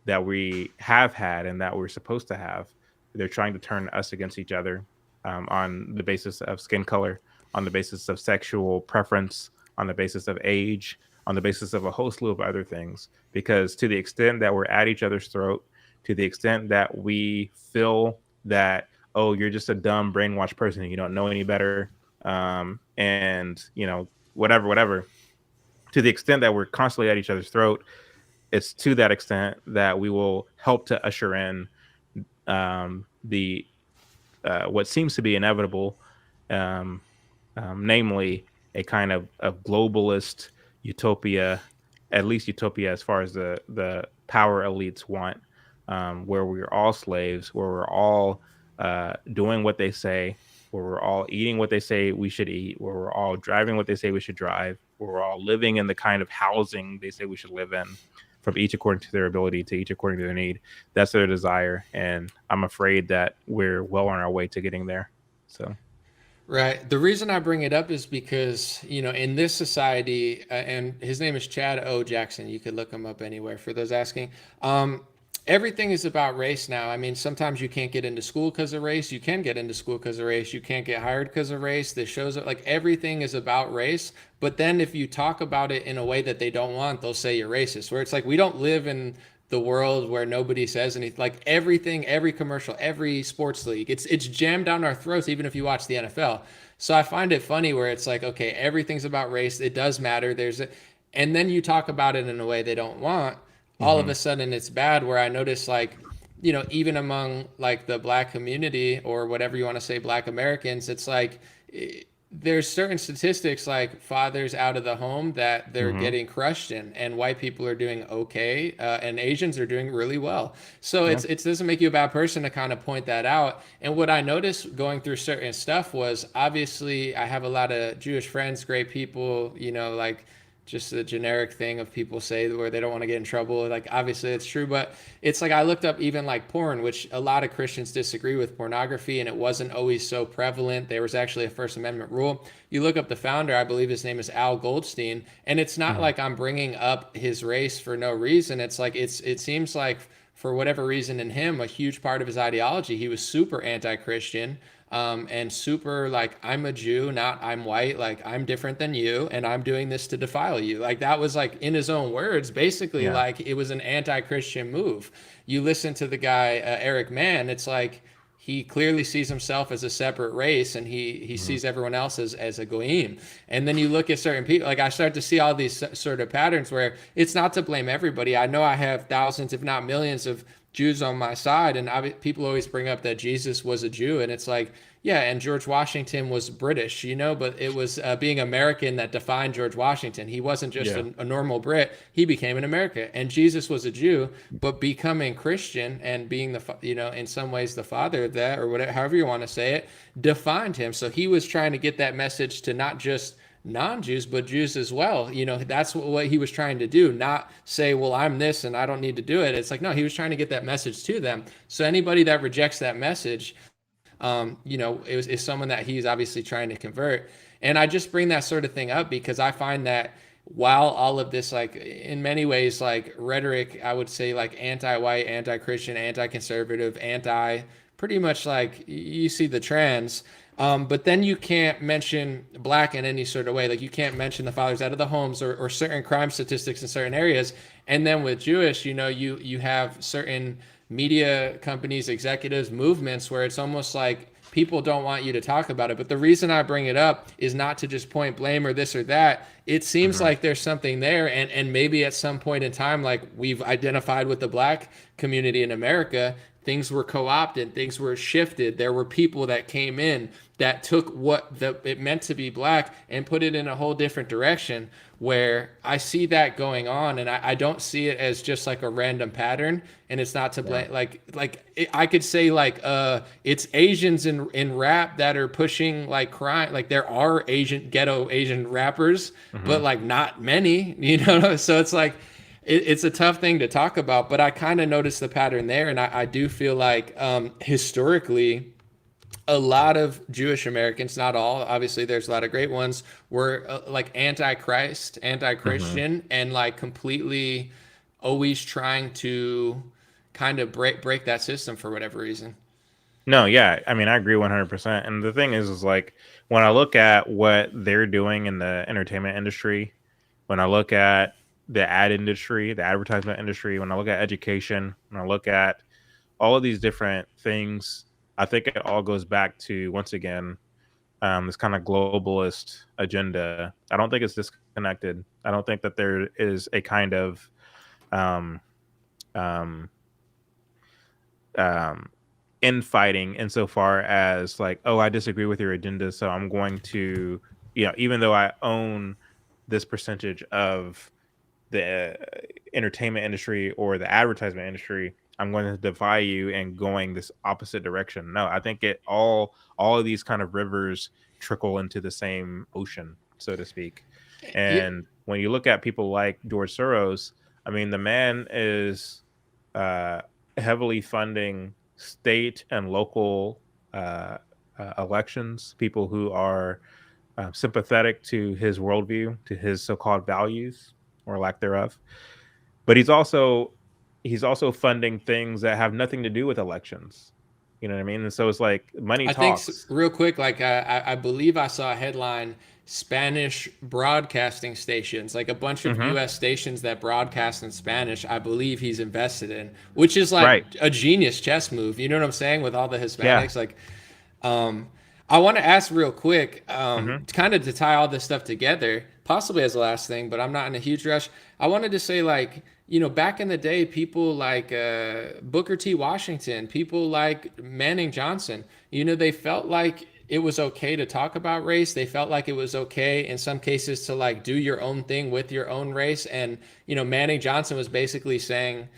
that we have had and that we're supposed to have. They're trying to turn us against each other on the basis of skin color, on the basis of sexual preference, on the basis of age, on the basis of a whole slew of other things. Because to the extent that we're at each other's throat, to the extent that we feel that, oh, you're just a dumb brainwashed person and you don't know any better, and whatever, to the extent that we're constantly at each other's throat, it's to that extent that we will help to usher in the what seems to be inevitable, namely a kind of globalist utopia, at least utopia as far as the power elites want, where we're all slaves, where we're all doing what they say, where we're all eating what they say we should eat, where we're all driving what they say we should drive, where we're all living in the kind of housing they say we should live in, from each according to their ability, to each according to their need. That's their desire, and I'm afraid that we're well on our way to getting there. So. Right. The reason I bring it up is because, in this society, and his name is Chad O. Jackson. You could look him up anywhere for those asking. Everything is about race now. I mean, sometimes you can't get into school because of race. You can get into school because of race. You can't get hired because of race. This shows up, like, everything is about race. But then if you talk about it in a way that they don't want, they'll say you're racist, where it's like, we don't live in the world where nobody says anything. Like, everything, every commercial, every sports league, it's jammed down our throats, even if you watch the NFL. So I find it funny where it's like, okay, everything's about race. It does matter. And then you talk about it in a way they don't want. All of a sudden it's bad, where I notice, like, even among, like, the Black community, or whatever you want to say, Black Americans, it's like, there's certain statistics, like fathers out of the home, that they're getting crushed in, and white people are doing okay, and Asians are doing really well. So it doesn't make you a bad person to kind of point that out. And what I noticed going through certain stuff was, obviously I have a lot of Jewish friends, great people, like, just a generic thing of people say where they don't want to get in trouble. Like, obviously it's true, but it's like, I looked up even like porn, which a lot of Christians disagree with pornography, and it wasn't always so prevalent. There was actually a First Amendment rule. You look up the founder, I believe his name is Al Goldstein, and it's not like I'm bringing up his race for no reason. It's like, it seems like, for whatever reason in him, a huge part of his ideology, he was super anti-Christian. And super, like, I'm a Jew, not I'm white, like, I'm different than you, and I'm doing this to defile you. Like, that was, like, in his own words, basically, like, it was an anti-Christian move. You listen to the guy, Eric Mann, it's like, he clearly sees himself as a separate race, and he sees everyone else as a goyim. And then you look at certain people, like, I start to see all these sort of patterns where it's not to blame everybody. I know I have thousands, if not millions, of Jews on my side, and people always bring up that Jesus was a Jew, and it's like, yeah, and George Washington was British, but it was being American that defined George Washington. He wasn't just a normal Brit; he became an American. And Jesus was a Jew, but becoming Christian and being in some ways the father of that, or whatever, however you want to say it, defined him. So he was trying to get that message to not just non-Jews, but Jews as well. That's what he was trying to do, not say, well, I'm this and I don't need to do it. It's like, no, he was trying to get that message to them. So anybody that rejects that message, is someone that he's obviously trying to convert. And I just bring that sort of thing up because I find that while all of this, like in many ways, like rhetoric, I would say like anti-white, anti-Christian, anti-conservative, pretty much like you see the trends. But then you can't mention black in any sort of way. Like you can't mention the fathers out of the homes or certain crime statistics in certain areas. And then with Jewish, you have certain media companies, executives, movements where it's almost like people don't want you to talk about it. But the reason I bring it up is not to just point blame or this or that. It seems like there's something there. And maybe at some point in time, like we've identified with the black community in America, things were co-opted, things were shifted. There were people that came in that took what it meant to be black and put it in a whole different direction, where I see that going on, and I don't see it as just like a random pattern. And it's not to blame. I could say it's Asians in rap that are pushing like crime. Like there are ghetto Asian rappers, but like not many. So it's like it's a tough thing to talk about. But I kind of noticed the pattern there, and I do feel like historically, a lot of Jewish Americans, not all, obviously there's a lot of great ones, were like anti-Christ, anti-Christian, and like completely always trying to kind of break that system for whatever reason. No, yeah. I mean, I agree 100%. And the thing is like when I look at what they're doing in the entertainment industry, when I look at the ad industry, the advertisement industry, when I look at education, when I look at all of these different things, I think it all goes back to, once again, this kind of globalist agenda. I don't think it's disconnected. I don't think that there is a kind of infighting insofar as like, oh, I disagree with your agenda, so I'm going to, even though I own this percentage of the entertainment industry or the advertisement industry, I'm going to defy you and going this opposite direction. No, I think all of these kind of rivers trickle into the same ocean, so to speak. And when you look at people like George Soros, I mean, the man is heavily funding state and local elections, people who are sympathetic to his worldview, to his so-called values or lack thereof. But he's also funding things that have nothing to do with elections. You know what I mean? And so it's like money talks. I think real quick, like I believe I saw a headline, Spanish broadcasting stations, like a bunch of U.S. stations that broadcast in Spanish, I believe he's invested in, which is like a genius chess move. You know what I'm saying? With all the Hispanics, like, I want to ask real quick, kind of to tie all this stuff together, possibly as the last thing, but I'm not in a huge rush. I wanted to say, like, back in the day, people like Booker T. Washington, people like Manning Johnson, they felt like it was okay to talk about race. They felt like it was okay in some cases to like do your own thing with your own race. And, Manning Johnson was basically saying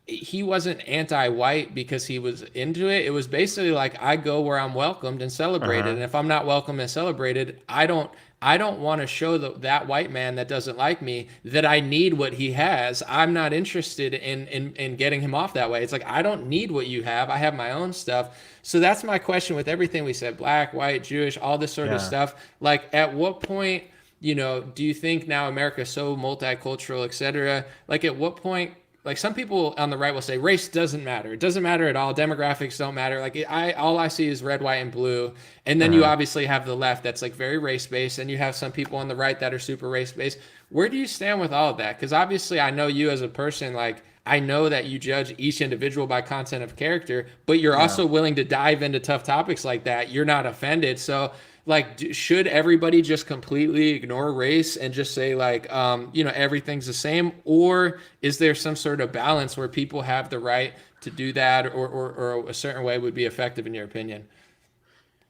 he wasn't anti-white because he was into it. It was basically like, I go where I'm welcomed and celebrated. And if I'm not welcome and celebrated, I don't want to show that white man that doesn't like me that I need what he has. I'm not interested in getting him off that way. It's like, I don't need what you have. I have my own stuff. So that's my question with everything we said, black, white, Jewish, all this sort of stuff. Like, at what point, do you think now America's so multicultural, et cetera? Like, at what point, like, some people on the right will say race doesn't matter. It doesn't matter at all. Demographics don't matter. Like, all I see is red, white, and blue. And then you obviously have the left that's like very race-based, and you have some people on the right that are super race-based. Where do you stand with all of that? Because obviously I know you as a person, like, I know that you judge each individual by content of character, but you're also willing to dive into tough topics like that. You're not offended. So, like, should everybody just completely ignore race and just say, like, everything's the same? Or is there some sort of balance where people have the right do that, or a certain way would be effective in your opinion?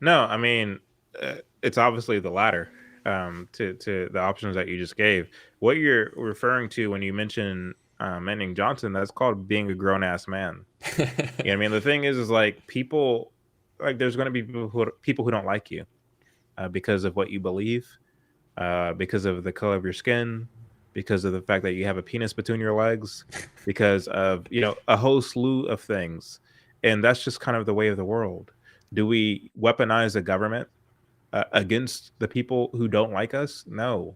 No, I mean, it's obviously the latter, to the options that you just gave. What you're referring to when you mention Manning Johnson, that's called being a grown ass man. You know what I mean? The thing is like people, like there's going to be people who don't like you because of what you believe, because of the color of your skin, because of the fact that you have a penis between your legs, because of, you know, a whole slew of things. And that's just kind of the way of the world. Do we weaponize the government against the people who don't like us? No,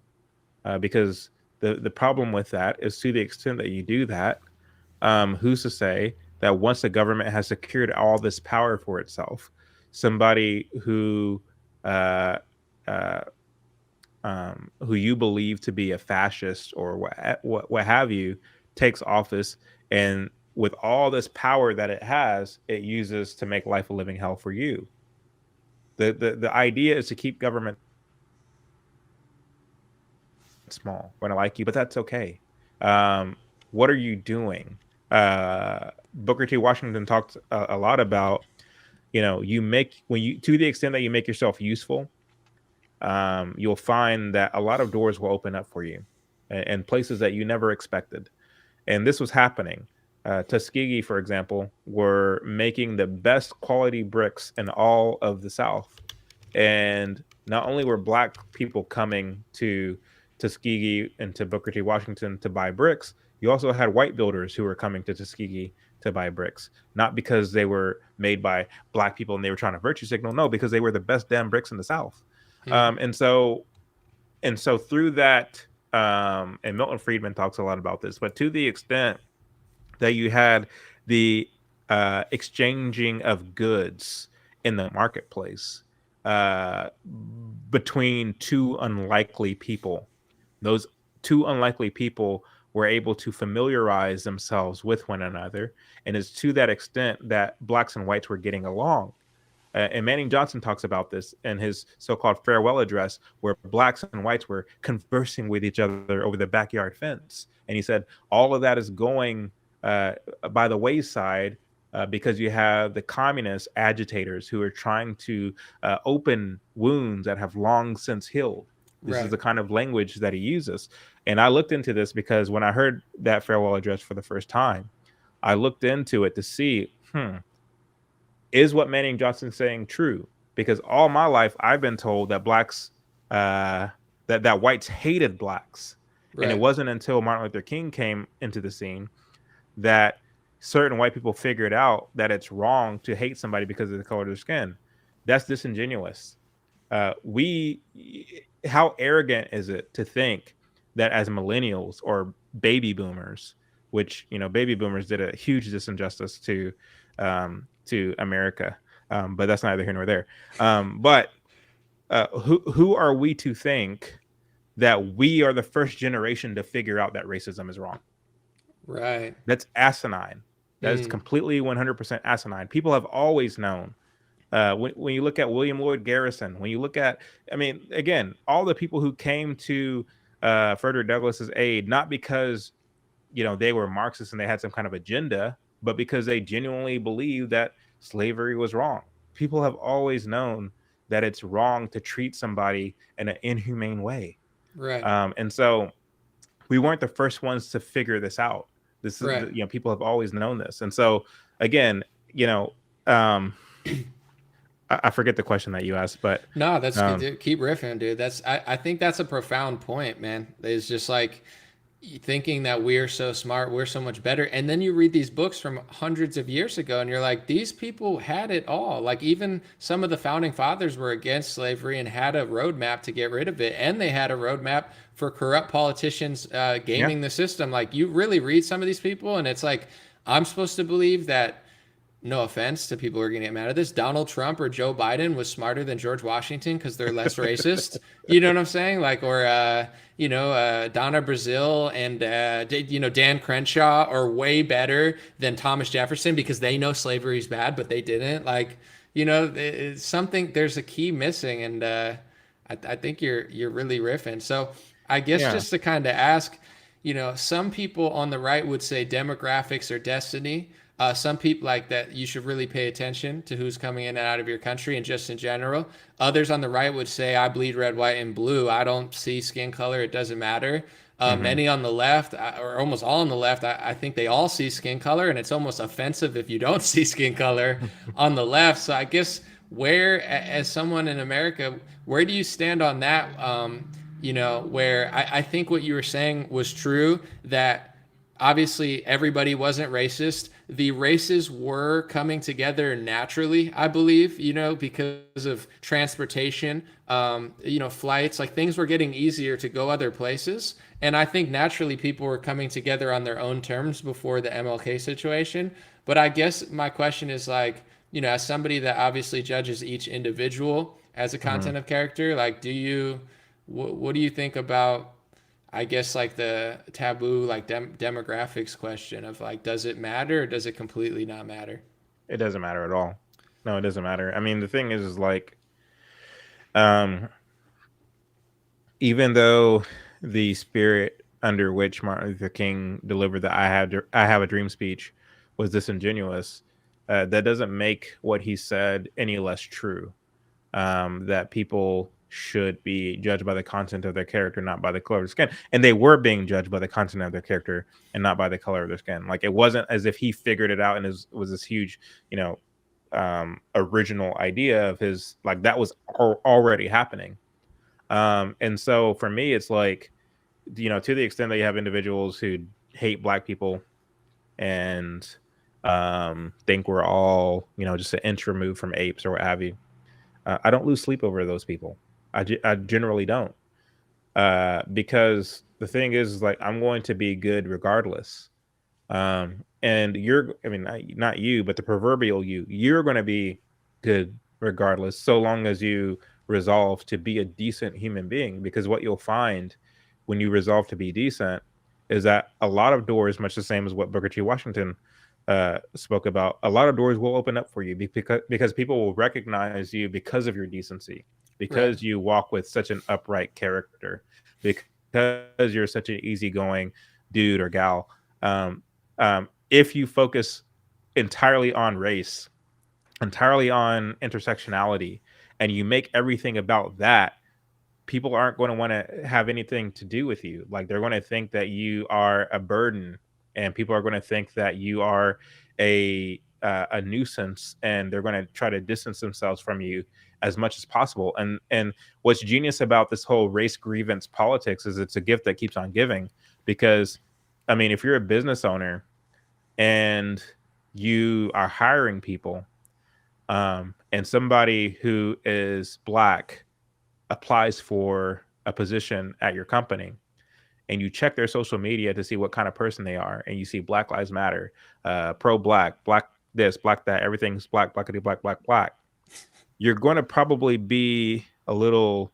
because the problem with that is, to the extent that you do that, who's to say that once the government has secured all this power for itself, somebody uh, uh, who you believe to be a fascist or what have you takes office, and with all this power that it has, it uses to make life a living hell for you. The idea is to keep government small. We're gonna like you, but that's okay. What are you doing? Booker T. Washington talked a lot about, you know, to the extent that you make yourself useful, you'll find that a lot of doors will open up for you and places that you never expected. And this was happening. Tuskegee, for example, were making the best quality bricks in all of the South. And not only were Black people coming to Tuskegee and to Booker T. Washington to buy bricks, you also had white builders who were coming to Tuskegee to buy bricks, not because they were made by Black people and they were trying to virtue signal. No, because they were the best damn bricks in the South. And so through that, and Milton Friedman talks a lot about this, but to the extent that you had the exchanging of goods in the marketplace between two unlikely people, those two unlikely people were able to familiarize themselves with one another. And it's to that extent that Blacks and whites were getting along. And Manning Johnson talks about this in his so-called farewell address, where Blacks and whites were conversing with each other over the backyard fence. And he said, all of that is going by the wayside because you have the communist agitators who are trying to open wounds that have long since healed. This is the kind of language that he uses. And I looked into this because when I heard that farewell address for the first time, I looked into it to see, is what Manning Johnson saying true? Because all my life I've been told that Blacks, that whites hated Blacks. And it wasn't until Martin Luther King came into the scene that certain white people figured out that it's wrong to hate somebody because of the color of their skin. That's disingenuous. How arrogant is it to think that as millennials or baby boomers, which, you know, baby boomers did a huge disinjustice to America, but that's neither here nor there. But who are we to think that we are the first generation to figure out that racism is wrong? Right. That's asinine. That is completely 100% asinine. People have always known. When you look at William Lloyd Garrison, when you look at, I mean, again, all the people who came to Frederick Douglass's aid, not because, you know, they were Marxists and they had some kind of agenda, but because they genuinely believed that slavery was wrong. People have always known that it's wrong to treat somebody in an inhumane way. Right. And so we weren't the first ones to figure this out. This is, Right. you know, people have always known this. And so, again, you know, I forget the question that you asked, but no, that's good, dude. Keep riffing, dude. I think that's a profound point, man. It's just like thinking that we're so smart, we're so much better. And then you read these books from hundreds of years ago and you're like, these people had it all. Like even some of the founding fathers were against slavery and had a roadmap to get rid of it. And they had a roadmap for corrupt politicians gaming the system. Like you really read some of these people and it's like, I'm supposed to believe that, no offense to people who are going to get mad at this, Donald Trump or Joe Biden was smarter than George Washington because they're less racist. You know what I'm saying? Like, or, Donna Brazile and, Dan Crenshaw are way better than Thomas Jefferson because they know slavery is bad, but they didn't. Like, it's something, there's a key missing. And I think you're really riffing. So I guess just to kind of ask, some people on the right would say demographics are destiny. Some people like that you should really pay attention to who's coming in and out of your country and just in general. Others on the right would say, I bleed red, white, and blue. I don't see skin color. It doesn't matter. Many on the left, or almost all on the left, I think they all see skin color, and it's almost offensive if you don't see skin color on the left. So I guess as someone in America, where do you stand on that? Where I think what you were saying was true, that obviously everybody wasn't racist. The races were coming together naturally, I believe, because of transportation, flights, like things were getting easier to go other places. And I think naturally people were coming together on their own terms before the MLK situation. But I guess my question is like, as somebody that obviously judges each individual as a content of character, like, what do you think about, I guess, like the taboo, like demographics question of like, does it matter or does it completely not matter? It doesn't matter at all. No, it doesn't matter. I mean, the thing is like, even though the spirit under which Martin Luther King delivered the I have a dream speech was disingenuous, that doesn't make what he said any less true. That people should be judged by the content of their character, not by the color of their skin. And they were being judged by the content of their character and not by the color of their skin. Like, it wasn't as if he figured it out and was this huge, original idea of his, like, that was already happening. And so for me, it's like, to the extent that you have individuals who hate Black people and think we're all, just an inch removed from apes or what have you, I don't lose sleep over those people. I generally don't, because the thing is like, I'm going to be good regardless. And not you, but the proverbial you're going to be good regardless, so long as you resolve to be a decent human being. Because what you'll find when you resolve to be decent is that a lot of doors, much the same as what Booker T. Washington spoke about, a lot of doors will open up for you because people will recognize you because of your decency, because you walk with such an upright character, because you're such an easygoing dude or gal. If you focus entirely on race, entirely on intersectionality, and you make everything about that, people aren't going to want to have anything to do with you. Like, they're going to think that you are a burden, and people are going to think that you are a nuisance, and they're going to try to distance themselves from you as much as possible. And what's genius about this whole race grievance politics is it's a gift that keeps on giving. Because, I mean, if you're a business owner and you are hiring people, and somebody who is Black applies for a position at your company, and you check their social media to see what kind of person they are, and you see Black Lives Matter, pro-Black, Black this, Black that, everything's Black, Blackity, Black, Black, Black, you're going to probably be a little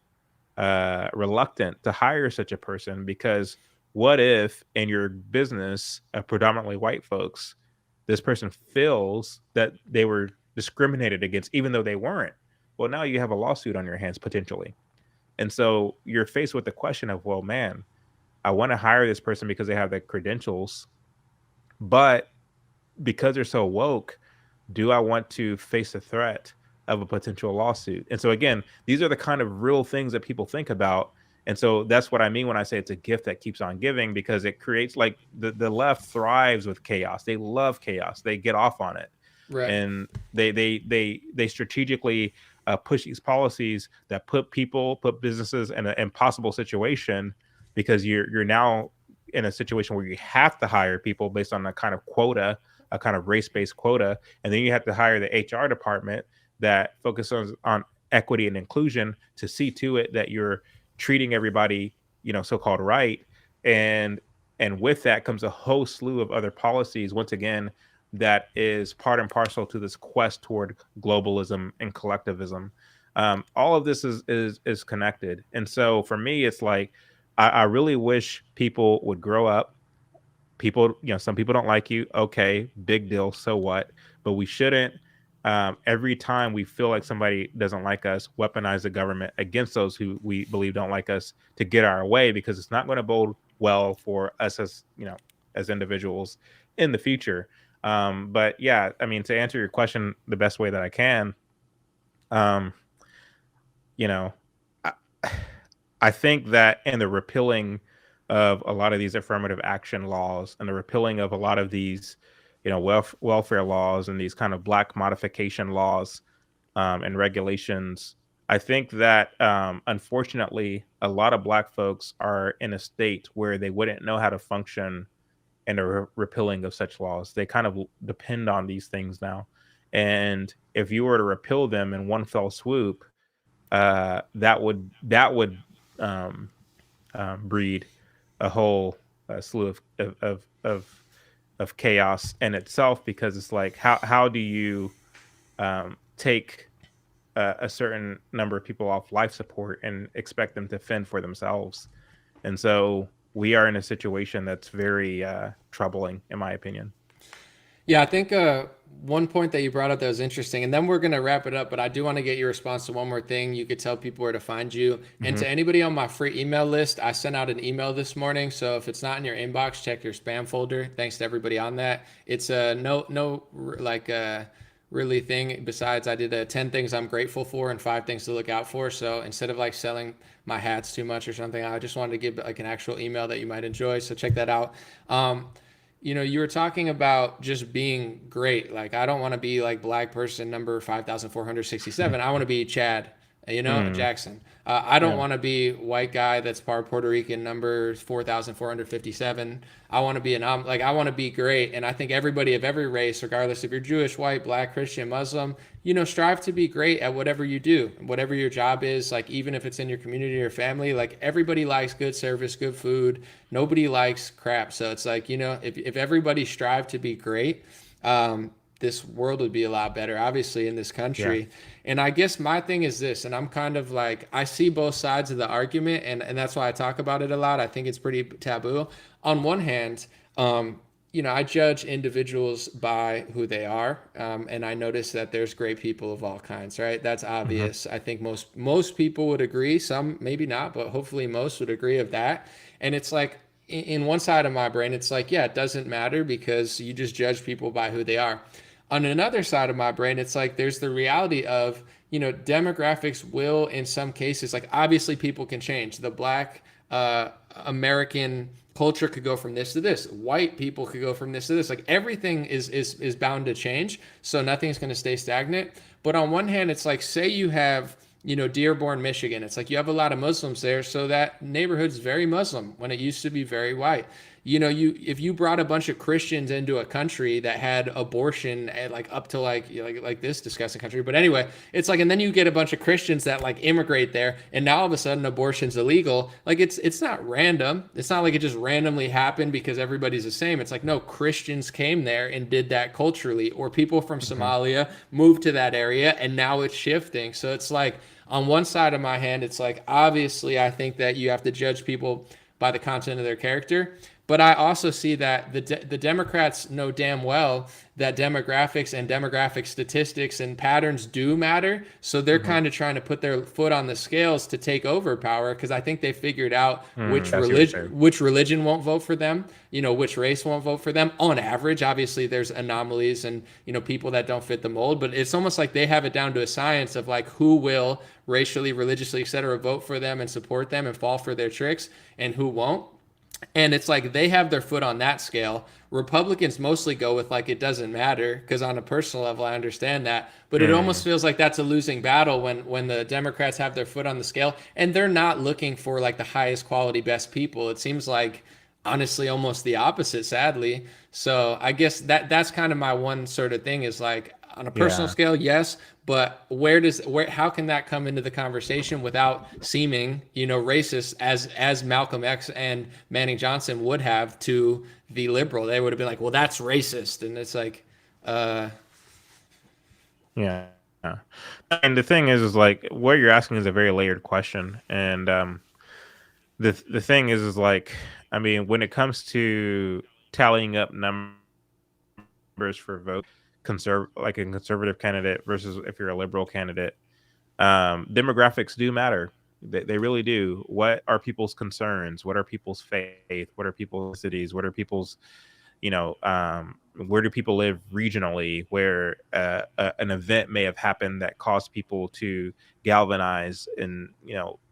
reluctant to hire such a person. Because what if in your business of predominantly white folks, this person feels that they were discriminated against even though they weren't? Well, now you have a lawsuit on your hands potentially. And so you're faced with the question of, well, man, I want to hire this person because they have the credentials, but because they're so woke, do I want to face the threat of a potential lawsuit? And so again, these are the kind of real things that people think about. And so that's what I mean when I say it's a gift that keeps on giving, because it creates, like, the left thrives with chaos. They love chaos. They get off on it. Right. And they strategically push these policies that put businesses in an impossible situation, because you're now in a situation where you have to hire people based on a kind of quota, a kind of race-based quota. And then you have to hire the HR department that focuses on equity and inclusion to see to it that you're treating everybody, so-called right. And with that comes a whole slew of other policies, once again, that is part and parcel to this quest toward globalism and collectivism. All of this is connected. And so for me, it's like, I really wish people would grow up. People, some people don't like you. Okay, big deal. So what? But we shouldn't, every time we feel like somebody doesn't like us, weaponize the government against those who we believe don't like us to get our way, because it's not going to bode well for us as individuals in the future. But yeah, I mean, to answer your question the best way that I can, you know, I, I think that in the repealing of a lot of these affirmative action laws and the repealing of a lot of these, welfare laws and these kind of black modification laws and regulations, I think that unfortunately, a lot of black folks are in a state where they wouldn't know how to function in a repealing of such laws. They kind of depend on these things now. And if you were to repeal them in one fell swoop, that would um, breed a whole slew of chaos in itself, because it's like, how do you take a certain number of people off life support and expect them to fend for themselves? And so we are in a situation that's very troubling, in my opinion. Yeah, I think one point that you brought up that was interesting, and then we're going to wrap it up, but I do want to get your response to one more thing. You could tell people where to find you. And to anybody on my free email list, I sent out an email this morning. So if it's not in your inbox, check your spam folder. Thanks to everybody on that. It's really thing. Besides, I did 10 things I'm grateful for and 5 things to look out for. So instead of like selling my hats too much or something, I just wanted to give like an actual email that you might enjoy. So check that out. You were talking about just being great. Like, I don't want to be like black person number 5,467. I want to be Chad, Jackson. I don't want to be white guy that's part Puerto Rican number 4,457. I want to be I want to be great. And I think everybody of every race, regardless if you're Jewish, white, black, Christian, Muslim, strive to be great at whatever you do, whatever your job is. Like, even if it's in your community or family, like, everybody likes good service, good food. Nobody likes crap. So it's like, if everybody strive to be great, this world would be a lot better, obviously, in this country. Yeah. And I guess my thing is this, and I'm kind of like, I see both sides of the argument, and that's why I talk about it a lot. I think it's pretty taboo. On one hand, I judge individuals by who they are, and I notice that there's great people of all kinds, right? That's obvious. I think most people would agree. Some maybe not, but hopefully most would agree of that. And it's like, in one side of my brain, it's like, yeah, it doesn't matter because you just judge people by who they are. On another side of my brain, it's like there's the reality of, demographics will, in some cases, like, obviously people can change. The black American culture could go from this to this. White people could go from this to this. Like, everything is bound to change. So nothing's going to stay stagnant. But on one hand, it's like, say you have, Dearborn, Michigan. It's like you have a lot of Muslims there. So that neighborhood's very Muslim when it used to be very white. If you brought a bunch of Christians into a country that had abortion at like up to like this disgusting country, but anyway, it's like, and then you get a bunch of Christians that like immigrate there, and now all of a sudden abortion's illegal. Like, it's not random. It's not like it just randomly happened because everybody's the same. It's like, no, Christians came there and did that culturally, or people from Somalia moved to that area, and now it's shifting. So it's like, on one side of my hand, it's like, obviously I think that you have to judge people by the content of their character. But I also see that the Democrats know damn well that demographics and demographic statistics and patterns do matter. So they're kind of trying to put their foot on the scales to take over power, because I think they figured out which religion won't vote for them, which race won't vote for them. On average, obviously there's anomalies and, people that don't fit the mold, but it's almost like they have it down to a science of like who will racially, religiously, et cetera, vote for them and support them and fall for their tricks, and who won't. And it's like they have their foot on that scale. Republicans mostly go with like, it doesn't matter, because on a personal level, I understand that. But it almost feels like that's a losing battle when the Democrats have their foot on the scale and they're not looking for like the highest quality, best people. It seems like, honestly, almost the opposite, sadly. So I guess that's kind of my one sort of thing is like, on a personal scale, yes, but how can that come into the conversation without seeming, racist as Malcolm X and Manning Johnson would have to the liberal? They would have been like, well, that's racist. And it's like, yeah. And the thing is like, what you're asking is a very layered question. And the thing is like, I mean, when it comes to tallying up numbers for vote, like a conservative candidate versus if you're a liberal candidate, demographics do matter. They really do. What are people's concerns? What are people's faith? What are people's cities? What are people's where do people live regionally, where an event may have happened that caused people to galvanize in,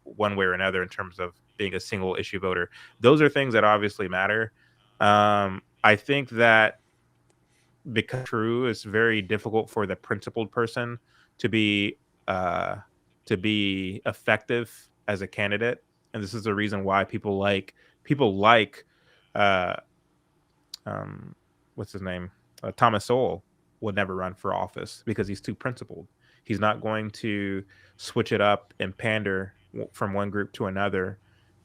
one way or another in terms of being a single issue voter. Those are things that obviously matter. I think that because true, it's very difficult for the principled person to be uh, effective as a candidate, and this is the reason why people like uh, what's his name, Thomas Sowell would never run for office because he's too principled. He's not going to switch it up and pander from one group to another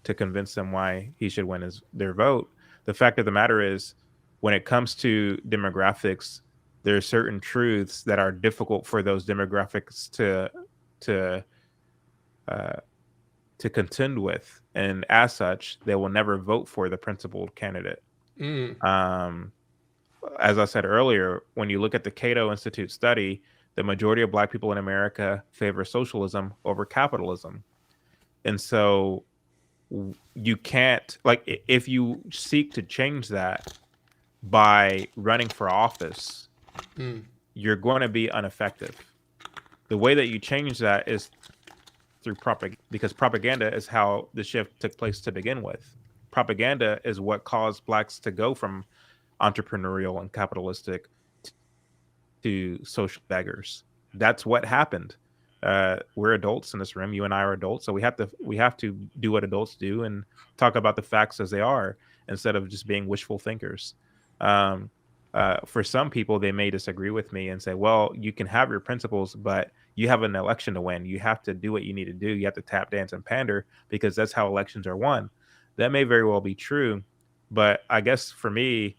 to convince them why he should win their vote. The fact of the matter is, when it comes to demographics, there are certain truths that are difficult for those demographics to contend with, and as such, they will never vote for the principled candidate. As I said earlier, when you look at the Cato Institute study, the majority of Black people in America favor socialism over capitalism. And so you can't, like, if you seek to change that by running for office, you're going to be ineffective. The way that you change that is through propaganda, because propaganda is how the shift took place to begin with. Propaganda is what caused Blacks to go from entrepreneurial and capitalistic to social beggars. That's what happened. We're adults in this room. You and I are adults, so we have to do what adults do and talk about the facts as they are instead of just being wishful thinkers. For some people, they may disagree with me and say, well, you can have your principles, but you have an election to win. You have to do what you need to do. You have to tap dance and pander because that's how elections are won. That may very well be true, but I guess for me,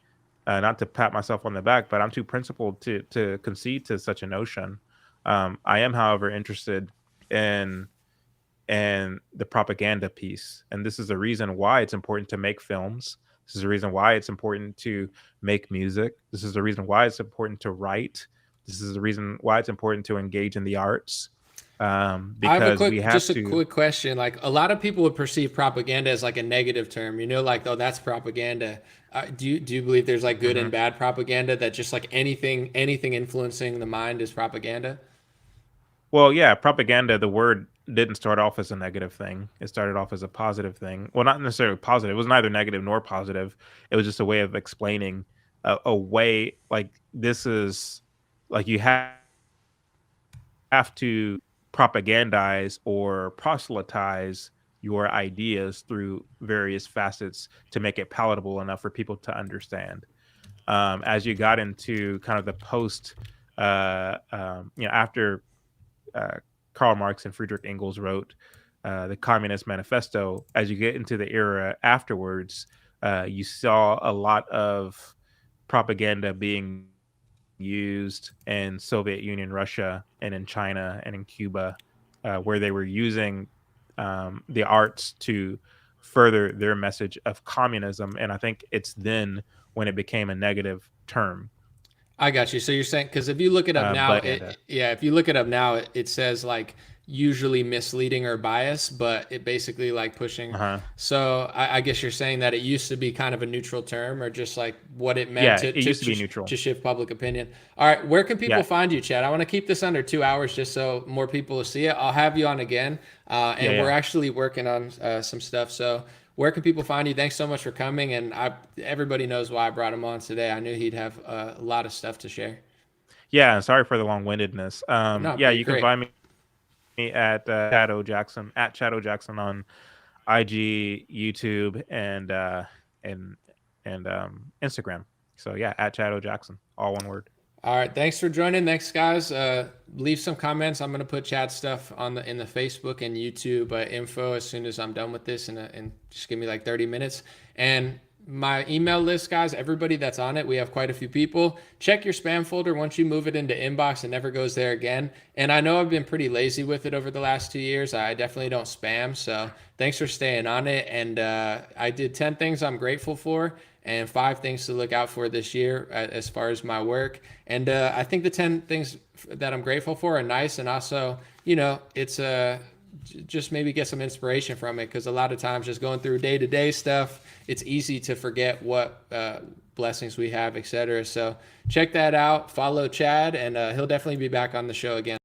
not to pat myself on the back, but I'm too principled to concede to such a notion. I am, however, interested in the propaganda piece, and this is the reason why it's important to make films. This is the reason why it's important to make music. This is the reason why it's important to write. This is the reason why it's important to engage in the arts. Because a quick question. Like, a lot of people would perceive propaganda as like a negative term, like, oh, that's propaganda. Do you believe there's like good and bad propaganda, that just like anything influencing the mind is propaganda? Well, yeah, propaganda, the word didn't start off as a negative thing. It started off as a positive thing. Well, not necessarily positive. It was neither negative nor positive. It was just a way of explaining a way, like, this is like, you have to propagandize or proselytize your ideas through various facets to make it palatable enough for people to understand. As you got into kind of the post, after Karl Marx and Friedrich Engels wrote the Communist Manifesto, as you get into the era afterwards, you saw a lot of propaganda being used in Soviet Union, Russia, and in China and in Cuba, where they were using the arts to further their message of communism. And I think it's then when it became a negative term. I got you. So you're saying, because if you look it up now, if you look it up now, it says like usually misleading or biased, but it basically like pushing. So I guess you're saying that it used to be kind of a neutral term, or just like what it meant it used to be neutral, to shift public opinion. All right. Where can people find you, Chad? I want to keep this under 2 hours just so more people will see it. I'll have you on again. We're actually working on some stuff. So where can people find you? Thanks so much for coming. And everybody knows why I brought him on today. I knew he'd have a lot of stuff to share. Yeah. Sorry for the long-windedness. You can find me at Chad O. Jackson, at Chad O. Jackson on IG, YouTube, and Instagram. So yeah, at Chad O. Jackson, all one word. All right, thanks for joining. Thanks, guys. Leave some comments. I'm gonna put Chad's stuff in the Facebook and YouTube info as soon as I'm done with this, and just give me like 30 minutes. And my email list, guys, everybody that's on it, we have quite a few people. Check your spam folder. Once you move it into inbox, it never goes there again. And I know I've been pretty lazy with it over the last 2 years. I definitely don't spam. So thanks for staying on it. And I did 10 things I'm grateful for and 5 things to look out for this year as far as my work. And I think the 10 things that I'm grateful for are nice. And also, it's just maybe get some inspiration from it, because a lot of times just going through day-to-day stuff, it's easy to forget what blessings we have, etc. So check that out. Follow Chad, and he'll definitely be back on the show again.